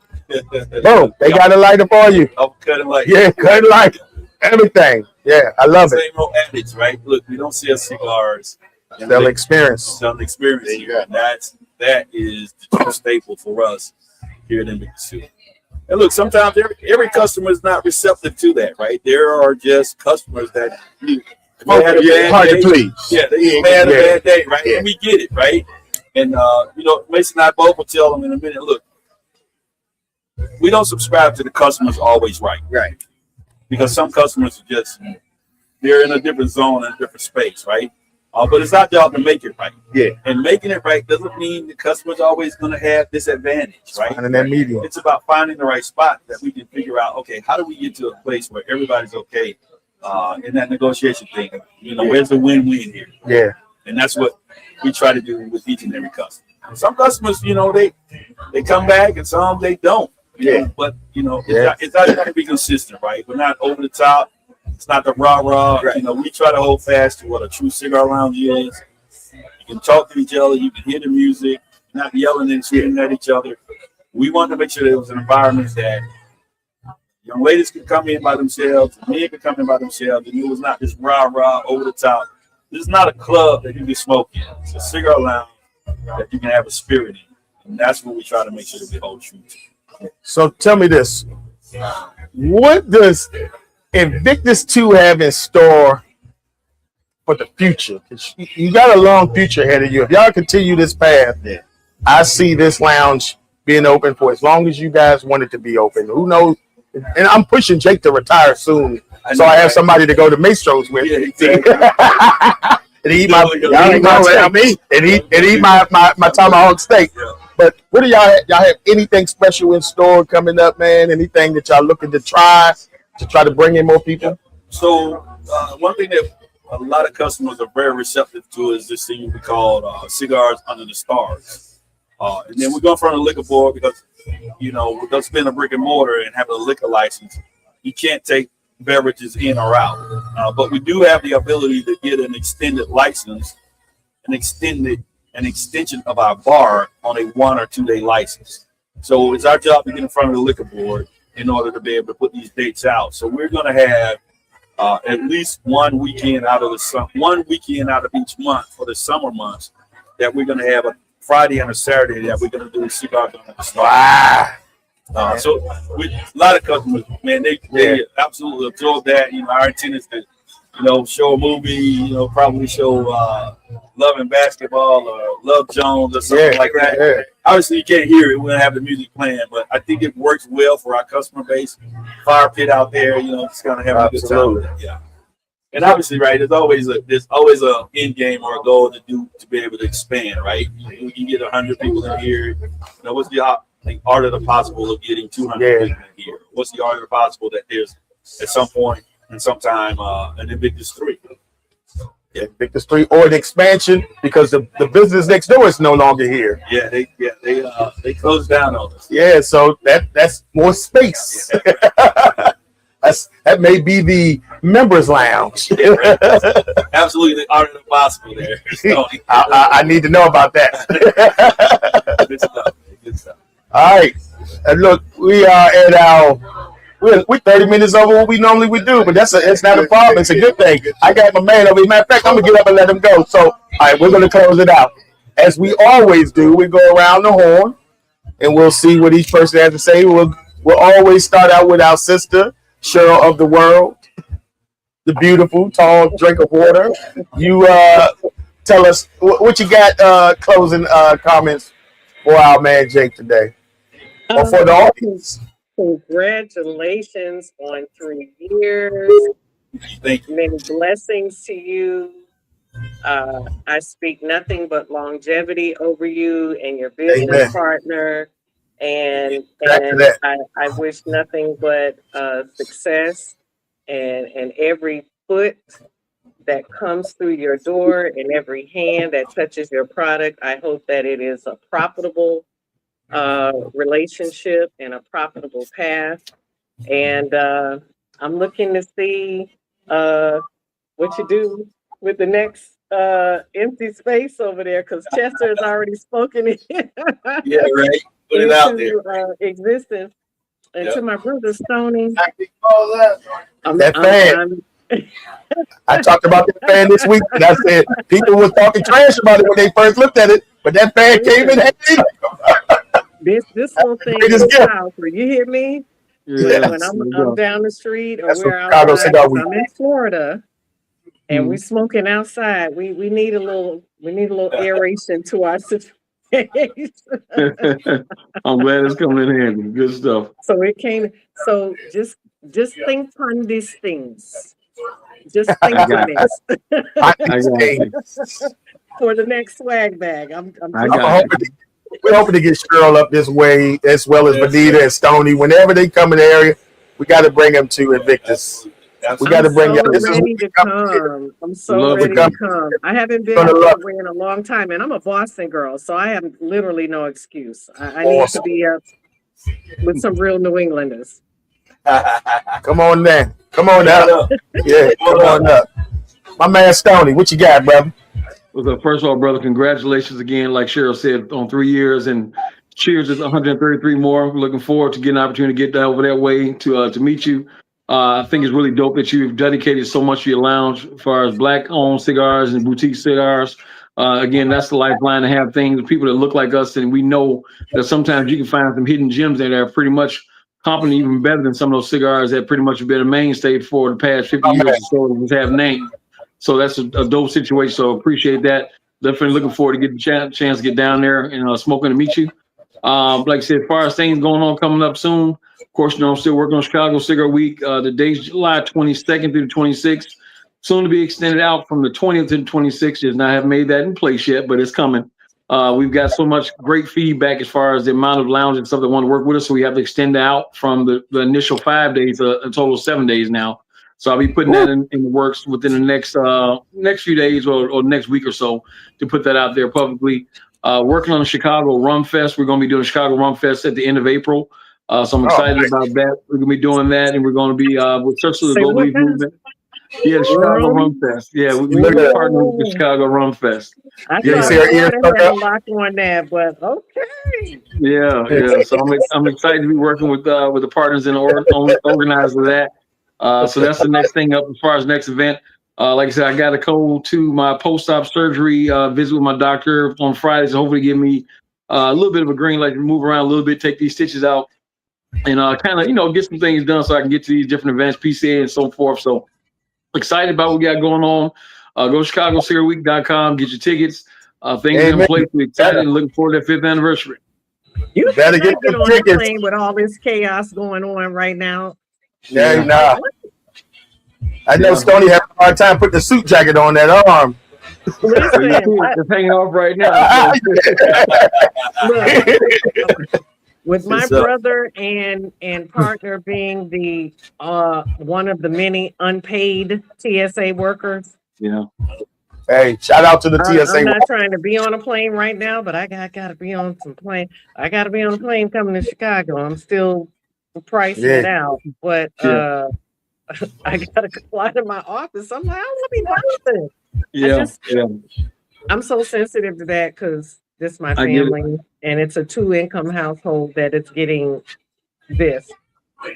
boom, they got a lighter for you. Cut and light. Yeah, cut and light. Everything. Yeah, I love it. Same old adage, right? Look, we don't sell cigars. Sell experience. Sell experience. And that is the true staple for us here at NBC. And look, sometimes every customer is not receptive to that, right? There are just customers that hard to please. Yeah, they had a bad day, right? And we get it, right? And Mason and I both will tell them in a minute, look, we don't subscribe to the customer's always right. Right. Because some customers are just, they're in a different zone, in a different space, right? But it's our job to make it right. Yeah. And making it right doesn't mean the customer's always going to have disadvantage, right? Finding that medium. It's about finding the right spot that we can figure out, okay, how do we get to a place where everybody's okay in that negotiation thing? Where's the win-win here? Yeah. And that's what we try to do with each and every customer. Some customers, they come back and some they don't. But it's our job to be consistent, right? We're not over the top. It's not the rah-rah. Right. We try to hold fast to what a true cigar lounge is. You can talk to each other. You can hear the music. Not yelling and screaming at each other. We want to make sure there was an environment that young ladies could come in by themselves, men could come in by themselves, and it was not this rah-rah, over the top. This is not a club that you can smoke in. It's a cigar lounge that you can have a spirit in. And that's what we try to make sure that we hold true to. So tell me this. What does Invictus 2 have in store for the future? You got a long future ahead of you. If y'all continue this path, I see this lounge being open for as long as you guys want it to be open. Who knows? And I'm pushing Jake to retire soon, so I have somebody to go to Maestro's with. And eat my tomahawk steak. But what do y'all have anything special in store coming up, man? Anything that y'all looking to try to bring in more people? So one thing that a lot of customers are very receptive to is this thing we call cigars under the stars. And then we're going from the liquor board because, with us being a brick and mortar and having a liquor license, you can't take beverages in or out. But we do have the ability to get an extended license, an extension of our bar on a 1 or 2 day license. So it's our job to get in front of the liquor board in order to be able to put these dates out. So we're going to have at least one weekend out of each month for the summer months that we're going to have a Friday and a Saturday that we're going to do cigars on the start. So with a lot of customers, man, they absolutely absorb that. Our intent is to, show a movie, probably show Love and Basketball or Love Jones or something like that. Yeah. Obviously, you can't hear it. We're going to have the music playing, but I think it works well for our customer base. Fire pit out there, it's going to have a good time. Yeah. And obviously, right, there's always a end game or a goal to be able to expand, right? You can get 100 people in here. You know, what's the art of the possible of getting 200 people in here? What's the art of the possible that there's at some point and sometime an Invictus 3? Yeah, Invictus 3 or the expansion because the business next door is no longer here. Yeah, they closed down on us. Yeah, so that's more space. Yeah. That may be the members lounge. Absolutely, the art of the possible there. I need to know about that. Good stuff. Good stuff. All right, and look, we are at we're 30 minutes over what we normally would do, but it's not a problem. It's a good thing. I got my man over here. Matter of fact, I'm gonna get up and let him go. So, all right, we're gonna close it out as we always do. We go around the horn, and we'll see what each person has to say. We'll always start out with our sister. Cheryl of the world, the beautiful, tall drink of water. You tell us what you got closing comments for our man Jake today, or for the audience. Congratulations on 3 years. Thank you. Many blessings to you. I speak nothing but longevity over you and your business partner. And I wish nothing but success and every foot that comes through your door and every hand that touches your product. I hope that it is a profitable relationship and a profitable path. And I'm looking to see what you do with the next empty space over there because Chester has already spoken it. Yeah, right. Put it out there. Existence. And to my brother Stoney. That fan. I talked about that fan this week, and I said people were talking trash about it when they first looked at it, but that fan came in handy. This whole thing is powerful. You hear me? Yeah. When I'm down the street or we're outside, I'm in Florida. And we smoking outside. We need a little aeration to our situation. I'm glad it's coming in handy. Good stuff. So it came. So just think on these things. Just think on this. For the next swag bag. We're hoping to get Cheryl up this way as well as Benita and Stoney. Whenever they come in the area, we got to bring them to Invictus. We got to bring y'all. I'm so ready to come. I haven't been up there in a long time, and I'm a Boston girl, so I have literally no excuse. I need to be up with some real New Englanders. Come on then. Come on out. Yeah, come on up. My man Stoney, what you got, brother? Well, first of all, brother, congratulations again, like Cheryl said, on 3 years, and cheers to 133 more. We're looking forward to getting an opportunity to get over that way to meet you. I think it's really dope that you've dedicated so much to your lounge as far as Black-owned cigars and boutique cigars. Again, that's the lifeline to have things, people that look like us, and we know that sometimes you can find some hidden gems in there pretty much company even better than some of those cigars that pretty much have been a mainstay for the past 50 years or so and just have names. So that's a dope situation. So appreciate that. Definitely looking forward to getting the chance to get down there and smoking to meet you. Like I said, as far as things going on coming up soon, of course, I'm still working on Chicago Cigar Week. The date's July 22nd through the 26th. Soon to be extended out from the 20th to the 26th. Just not have made that in place yet, but it's coming. We've got so much great feedback as far as the amount of lounge and stuff that want to work with us. So we have to extend out from the initial 5 days to a total of 7 days now. So I'll be putting that in the works within the next few days or next week or so to put that out there publicly. Working on the Chicago Rum Fest. We're going to be doing a Chicago Rum Fest at the end of April. So I'm excited about that. We're going to be doing that, and we're going to be with Church of the Global Leaf Movement. Yeah, the Chicago Rum Fest. Yeah, we're partnering with the Chicago Rum Fest. I thought I had a lock on that, but okay. Yeah. So I'm excited to be working with the partners and organizers of that. So that's the next thing up as far as next event. Like I said, I got to go to my post-op surgery visit with my doctor on Friday, so hopefully give me a little bit of a green light to move around a little bit, take these stitches out, and kind of get some things done so I can get to these different events, PCA and so forth. So excited about what we got going on. Go to ChicagoCigarWeek.com, get your tickets. Things in place. We're excited and looking forward to the 5th anniversary. You better get on the plane with all this chaos going on right now. Yeah, nah. I know Stoney had a hard time putting the suit jacket on that arm. Listen, Well, you see it's hanging off right now. look, with my It's up. brother and partner being the one of the many unpaid TSA workers. Yeah. Hey, shout out to the TSA. I'm not trying to be on a plane right now, but I gotta be on some plane. I gotta be on a plane coming to Chicago. I'm still pricing it out, but Yeah. I gotta fly to my office. I'm like, I don't want to be bothered. Yeah. I'm so sensitive to that because this is my I get it. family, and it's a 2-income household that it's getting this.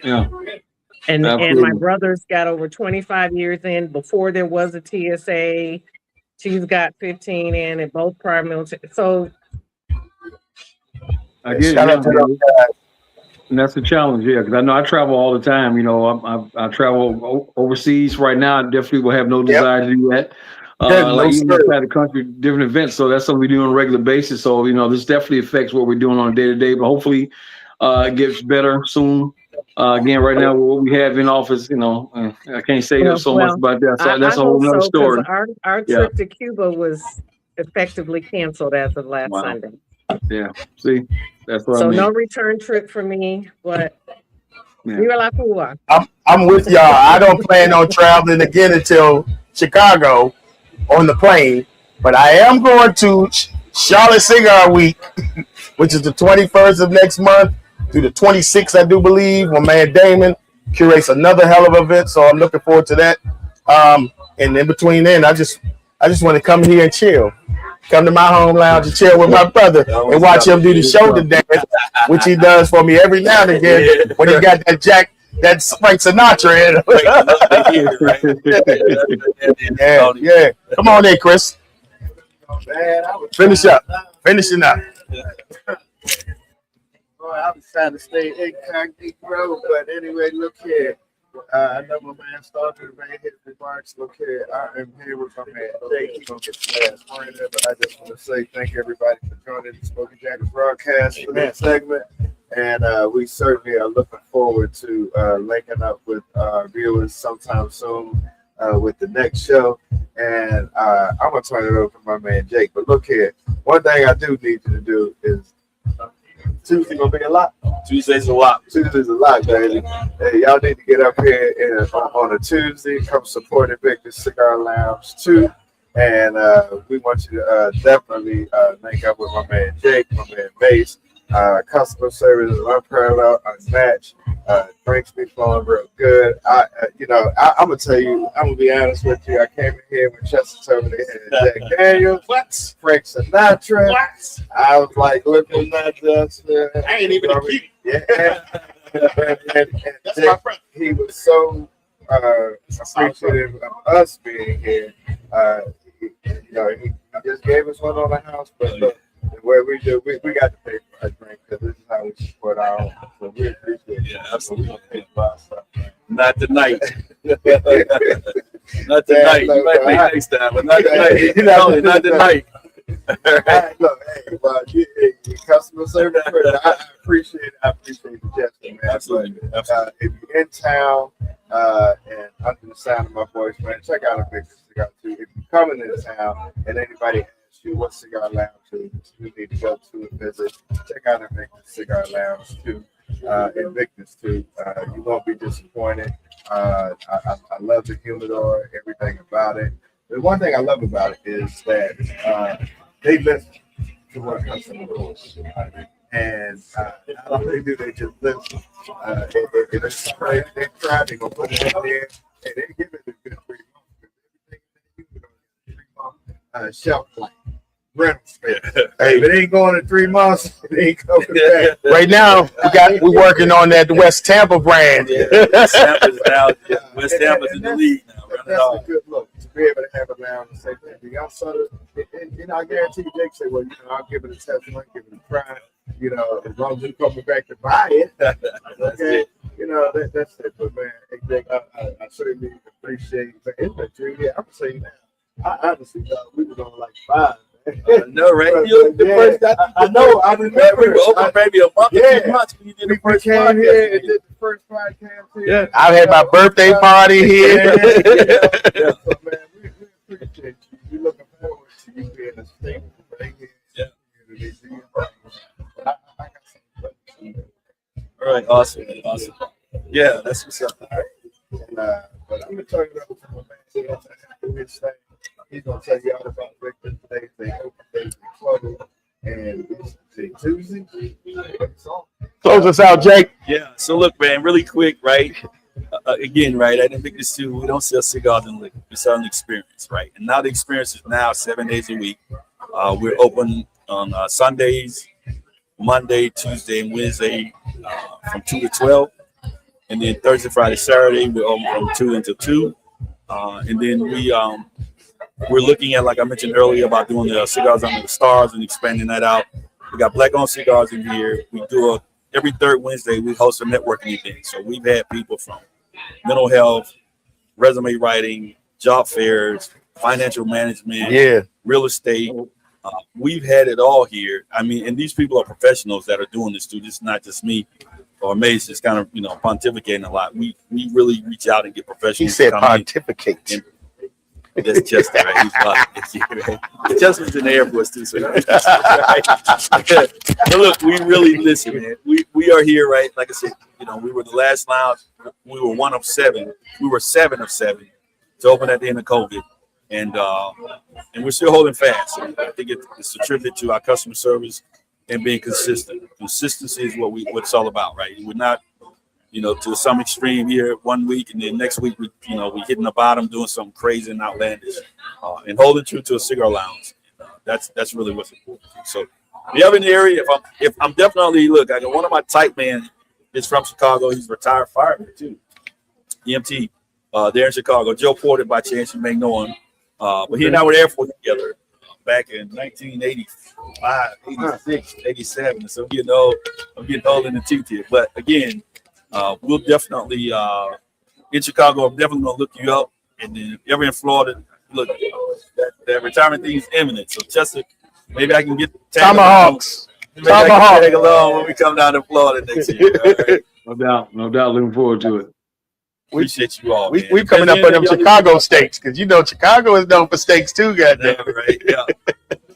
Yeah. And my Absolutely. brother's got over 25 years in before there was a TSA. She's got 15 in at both prior military. So I get it. Shout out to those guys. And that's the challenge, yeah, because I know I travel all the time. You know, I travel overseas right now. I definitely will have no desire to do that. Like even outside the country, different events. So that's something we do on a regular basis. So, you know, this definitely affects what we're doing on a day to day, but hopefully it gets better soon. Again, right now, what we have in office, you know, I can't say so much about that. So that's a whole nother story. Our trip to Cuba was effectively canceled as of last Sunday. Yeah. See, that's what I mean. No return trip for me, but Viva la Cuba. I'm with y'all. I don't plan on traveling again until Chicago on the plane, but I am going to Charlotte Cigar Week, which is the 21st of next month through the 26th, I do believe. My man Damon curates another hell of an event, so I'm looking forward to that. And in between then, I just want to come here and chill. Come to my home lounge and chill with my brother and watch him do the shoulder dance, which he does for me every now and again when he got that Frank Sinatra in. Yeah. Come on in, Chris. Finishing up. Boy, I was trying to stay incognito, but anyway, look here. I know my man started to make his remarks. Look here, I am here with my man Jake. He's gonna get the last word in, but I just want to say thank everybody for joining the Smoking Jacket broadcast for this segment. And we certainly are looking forward to linking up with our viewers sometime soon with the next show. And I'm gonna turn it over to my man Jake. But look here, one thing I do need you to do is Tuesday gonna be a lot. Tuesday's a lot. Tuesday's a lot, baby. Hey, y'all need to get up here on a Tuesday. Come support Invictus Cigar Lounge too. And we want you to definitely link up with my man Jake, my man Mace. Customer service is unparalleled, unmatched. Drinks be flowing real good. I'm gonna tell you, I'm gonna be honest with you. I came in here when Chester told me they had Jack Daniels, Frank Sinatra. What? I was like, look at that. I ain't even a cute. Yeah. and That's Jake, my friend. he was so appreciative of us being here. He just gave us one on the house, but look, the way we do, we got to pay for our drink because this is how we support our own. So we appreciate it. Yeah, absolutely. Not tonight. Not tonight. You might make next time, but not tonight. Not tonight. Look, hey, but customer service, I appreciate it. I appreciate the gesture, man. Absolutely. If you're in town and under the sound of my voice, man, check out Invictus Cigar too. If you're coming into town and anybody asks you what cigar lounge is, you need to go to and visit. Check out Invictus Cigar Lounge too. Invictus too. You won't be disappointed. I love the humidor, everything about it. The one thing I love about it is that they listen to what customers do. And not only do they just listen, if it's crazy, they try, they're going to put it in there, and they give it a good 3 months. Shelf life. Rental space. Hey, if it ain't going in 3 months, it ain't coming back. Right now, we're working on that West Tampa brand. West Tampa's now. West Tampa's in the league now. That's a good look to be able to have a lounge and say, hey, y'all sort of, and I guarantee you, Jake say, well, I'll give it a test run, give it a try. As long as you're coming back to buy it, okay. That's it. But man, hey, Jake, I certainly appreciate the inventory. Yeah, I'm gonna say now, I honestly thought we was on like 5. No, right? You the first, I know. I remember. we were open maybe a month, Yeah. 2 months when you did the We first came podcast. here and did the first podcast here. Yeah. I had my birthday party here. Yeah. So, man, we appreciate you. We looking forward to you being a staple right here. Yeah. I got some questions. All right, awesome, man, awesome. Yeah, that's what's up. And, but I'm gonna turn it over to my man. He's gonna do his thing. He's gonna tell you all about Victor today. They open days, they close, and it's Tuesday. Close us out, Jake. Yeah. So look, man, really quick, right? Again, right? I didn't think this too. We don't sell cigars and liquor. We sell an experience, right? And now the experience is now 7 days a week. We're open on Sundays, Monday, Tuesday, and Wednesday from 2 to 12. And then Thursday, Friday, Saturday, we're open from 2 until 2. And then we're looking at, like I mentioned earlier, about doing the cigars under the stars and expanding that out. We got Black-owned cigars in here. We do every third Wednesday, we host a networking event. So we've had people from mental health, resume writing, job fairs, financial management, real estate. We've had it all here. I mean, and these people are professionals that are doing this too. This is not just me or Mace, just kind of, pontificating a lot. We really reach out and get professionals. He said pontificate. That's just right. He's Justin's in the Air Force too. So but look, we really listen, man. We are here, right? Like I said, we were the last lounge. We were 1 of 7. We were 7 of 7 to open at the end of COVID, and we're still holding fast. So I think it's a tribute to our customer service and being consistent. Consistency is what it's all about, right? We're not, to some extreme here 1 week, and then next week we hitting the bottom, doing something crazy and outlandish, and holding true to a cigar lounge. That's really what's important. So, if you have in the area, if I'm definitely look, I got one of my tight men is from Chicago. He's a retired fireman too, EMT, there in Chicago. Joe Porter, by chance you may know him, but he and I were Air Force together back in 1985, 86, 87. So I'm getting old in the tooth here. But again, we'll definitely in Chicago. I'm definitely gonna look you up, and then if you're ever in Florida, look, that retirement thing is imminent. So Chester, maybe I can get Tomahawks. Tag along when we come down to Florida next year. All right? No doubt. Looking forward to it. Appreciate you all. We coming up on them Chicago steaks, because Chicago is known for steaks too, goddamn. Right? Yeah.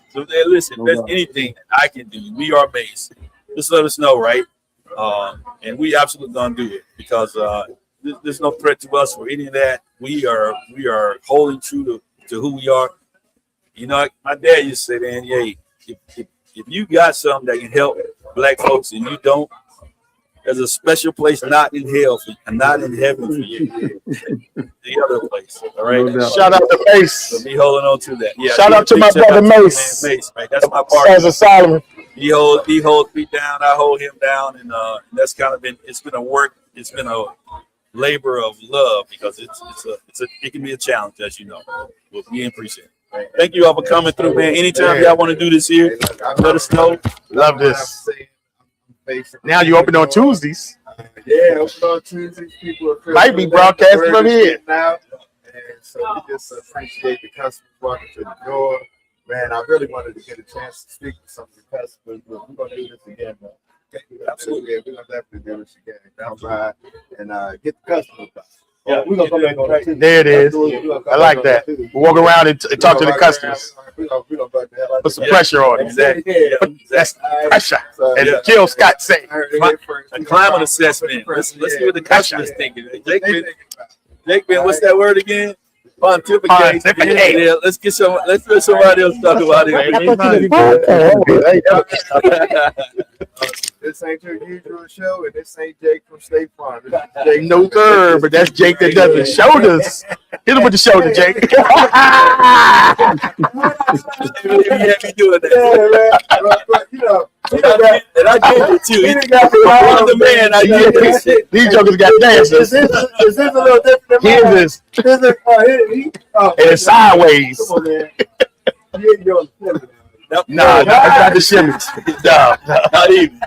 So listen, if there's anything that I can do, we are Mace. Just let us know, right? And we absolutely gonna do it, because there's no threat to us or any of that. We are holding true to who we are. My dad used to say, man, hey, if you got something that can help Black folks and you don't, there's a special place not in hell and not in heaven for you. The other place. All right. Shout out to Mace. So be holding on to that. Yeah. Shout out to my brother Mace. Mace, right? That's my partner. As a Solomon. He holds me down. I hold him down, and that's kind of it's been a work. It's been a labor of love, because it can be a challenge, as you know. But we appreciate it. Thank you all for coming through, man. Anytime y'all want to do this here, let us know. Love this. Now you open on Tuesdays. Yeah, open on Tuesdays. People are might be broadcasting from here. Now, and so we just appreciate the customers walking to the door. Man, I really wanted to get a chance to speak to some of the customers, but we're gonna do this again, man. Absolutely, we're gonna definitely do this again. Come by and get the customers back. Yeah, we're gonna come back on that too. There it is. I like that. We walk around and talk to the customers. Put some pressure on them. Exactly. That's pressure. And Jill Scott said, a climate assessment. Let's see what the customer's thinking. Jake, man, what's that word again? Pontificate. Yeah, let's let somebody else talk about it. This ain't your usual show, and this ain't Jake from State Farm. Jake, no sir, but that's Jake that does the shoulders. Hit him with the shoulder, Jake. And I did it too. I'm the man. I did this shit. These jokers got dances. Is this a little different than mine? His is, and it's sideways. Come on, man. You ain't doing it. Nah, I got the shimmies. No. Not even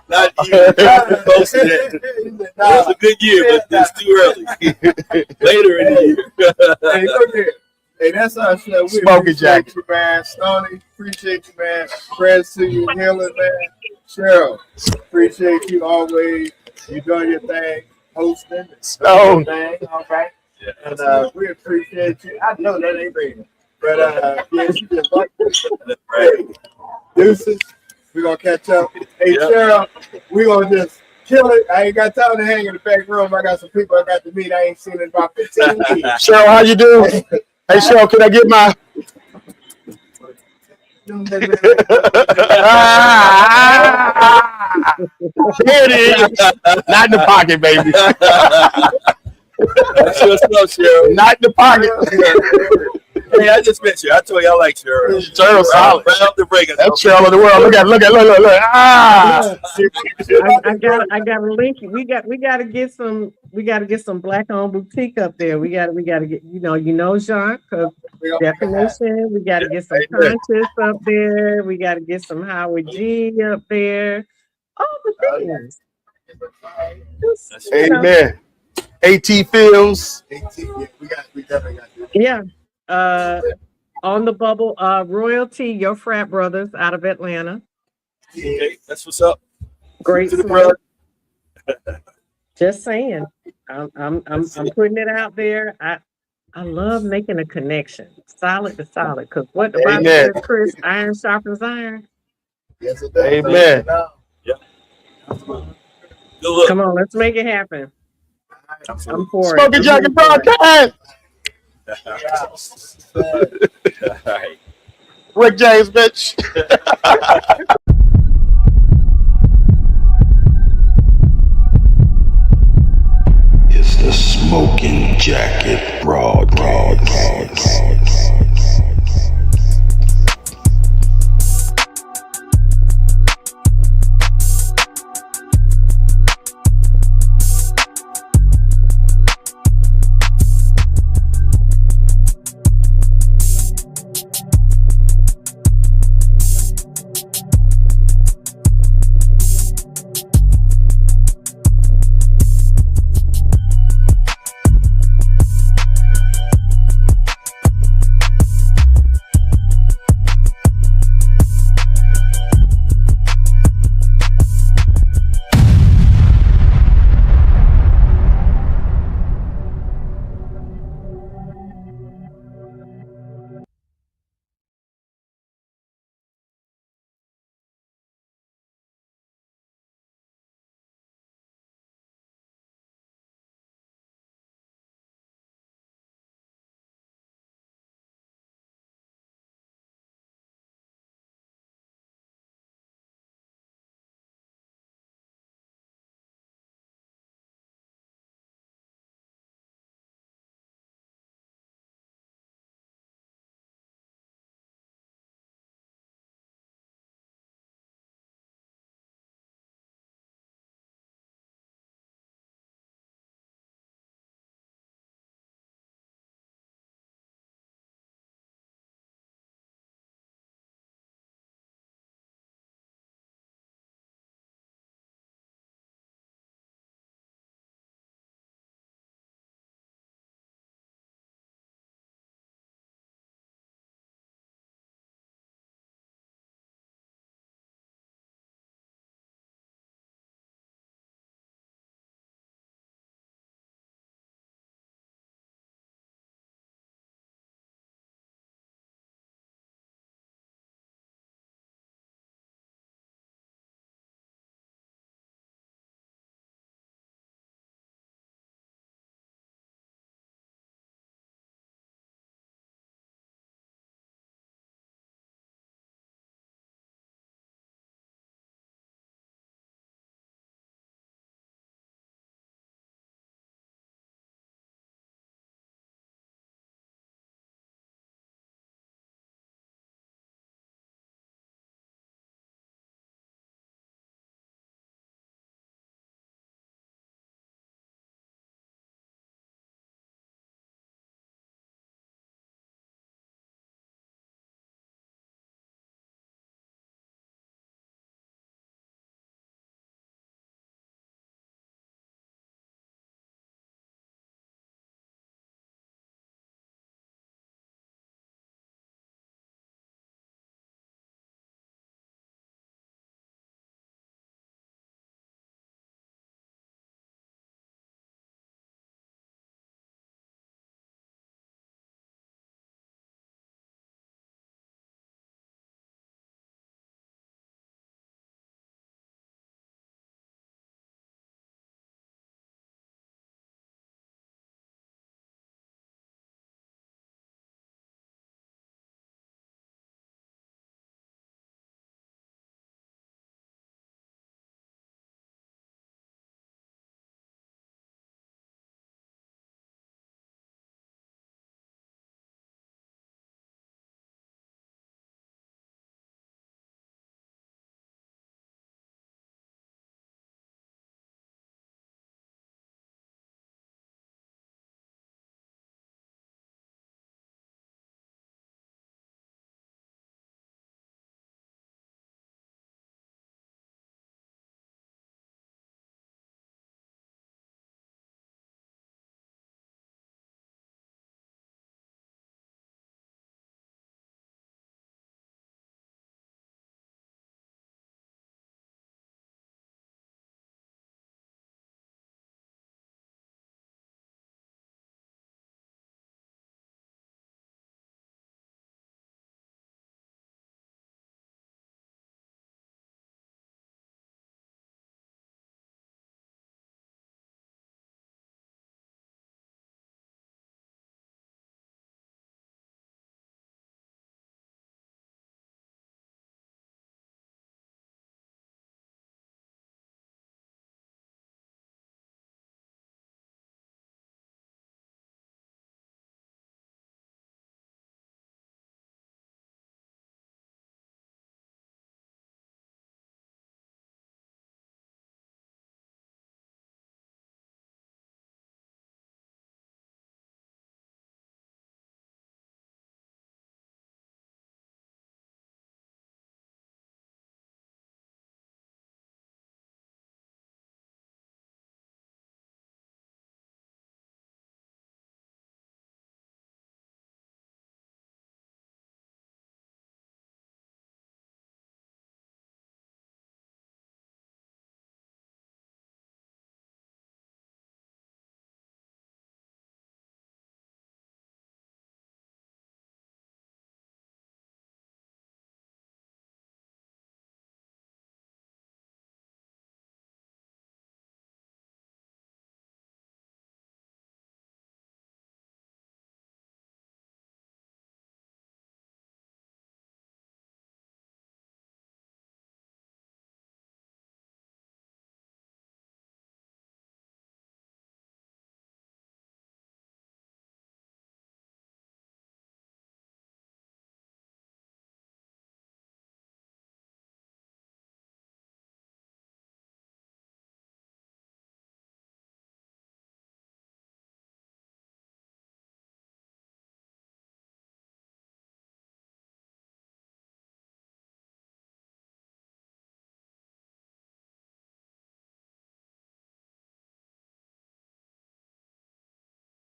close to that. It was a good year, but it's too early. Later in the year. Hey, look here. Hey, that's our show. We Smoking appreciate jacket. you, man. Stoney, appreciate you, man. Prayers to you, healing, man. Cheryl, appreciate you always. You doing your thing, hosting, Stone. thing, all right. Yeah, And we appreciate you. I know that ain't real, but yeah, she just like that's right. deuces. We gonna catch up. Hey, Yep. Cheryl, we gonna just kill it. I ain't got time to hang in the back room. I got some people I got to meet. I ain't seen in about 15 years. Cheryl, how you doing? Hey, Cheryl, can I get my? There it is. Not in the pocket, baby. That's what's up, Cheryl. Not in the pocket. Hey, I just met you. I told you I like Cheryl. Cheryl's solid. Right off the break. That's Cheryl of the world. Look. Ah. I got a link. We got to get some black owned boutique up there. We got to get you know Jean, cause definition. We got to get some conscious up there. We got to get some Howard G up there. All the things. Just, Amen. AT Fields. We definitely got this. Yeah. On the bubble, Royalty, your frat brothers out of Atlanta. Okay, that's what's up. Great To the smoke. brother. Just saying. I'm putting it out there. I love making a connection, solid to solid. Cause what the Bible Amen. says, Chris, iron sharpens iron. Yes, it does. Amen. Good look. Come on, let's make it happen. I'm for Smoking it. Jacket Broadcast. All right. Rick James, bitch. It's the Smoking Jacket Broadcast.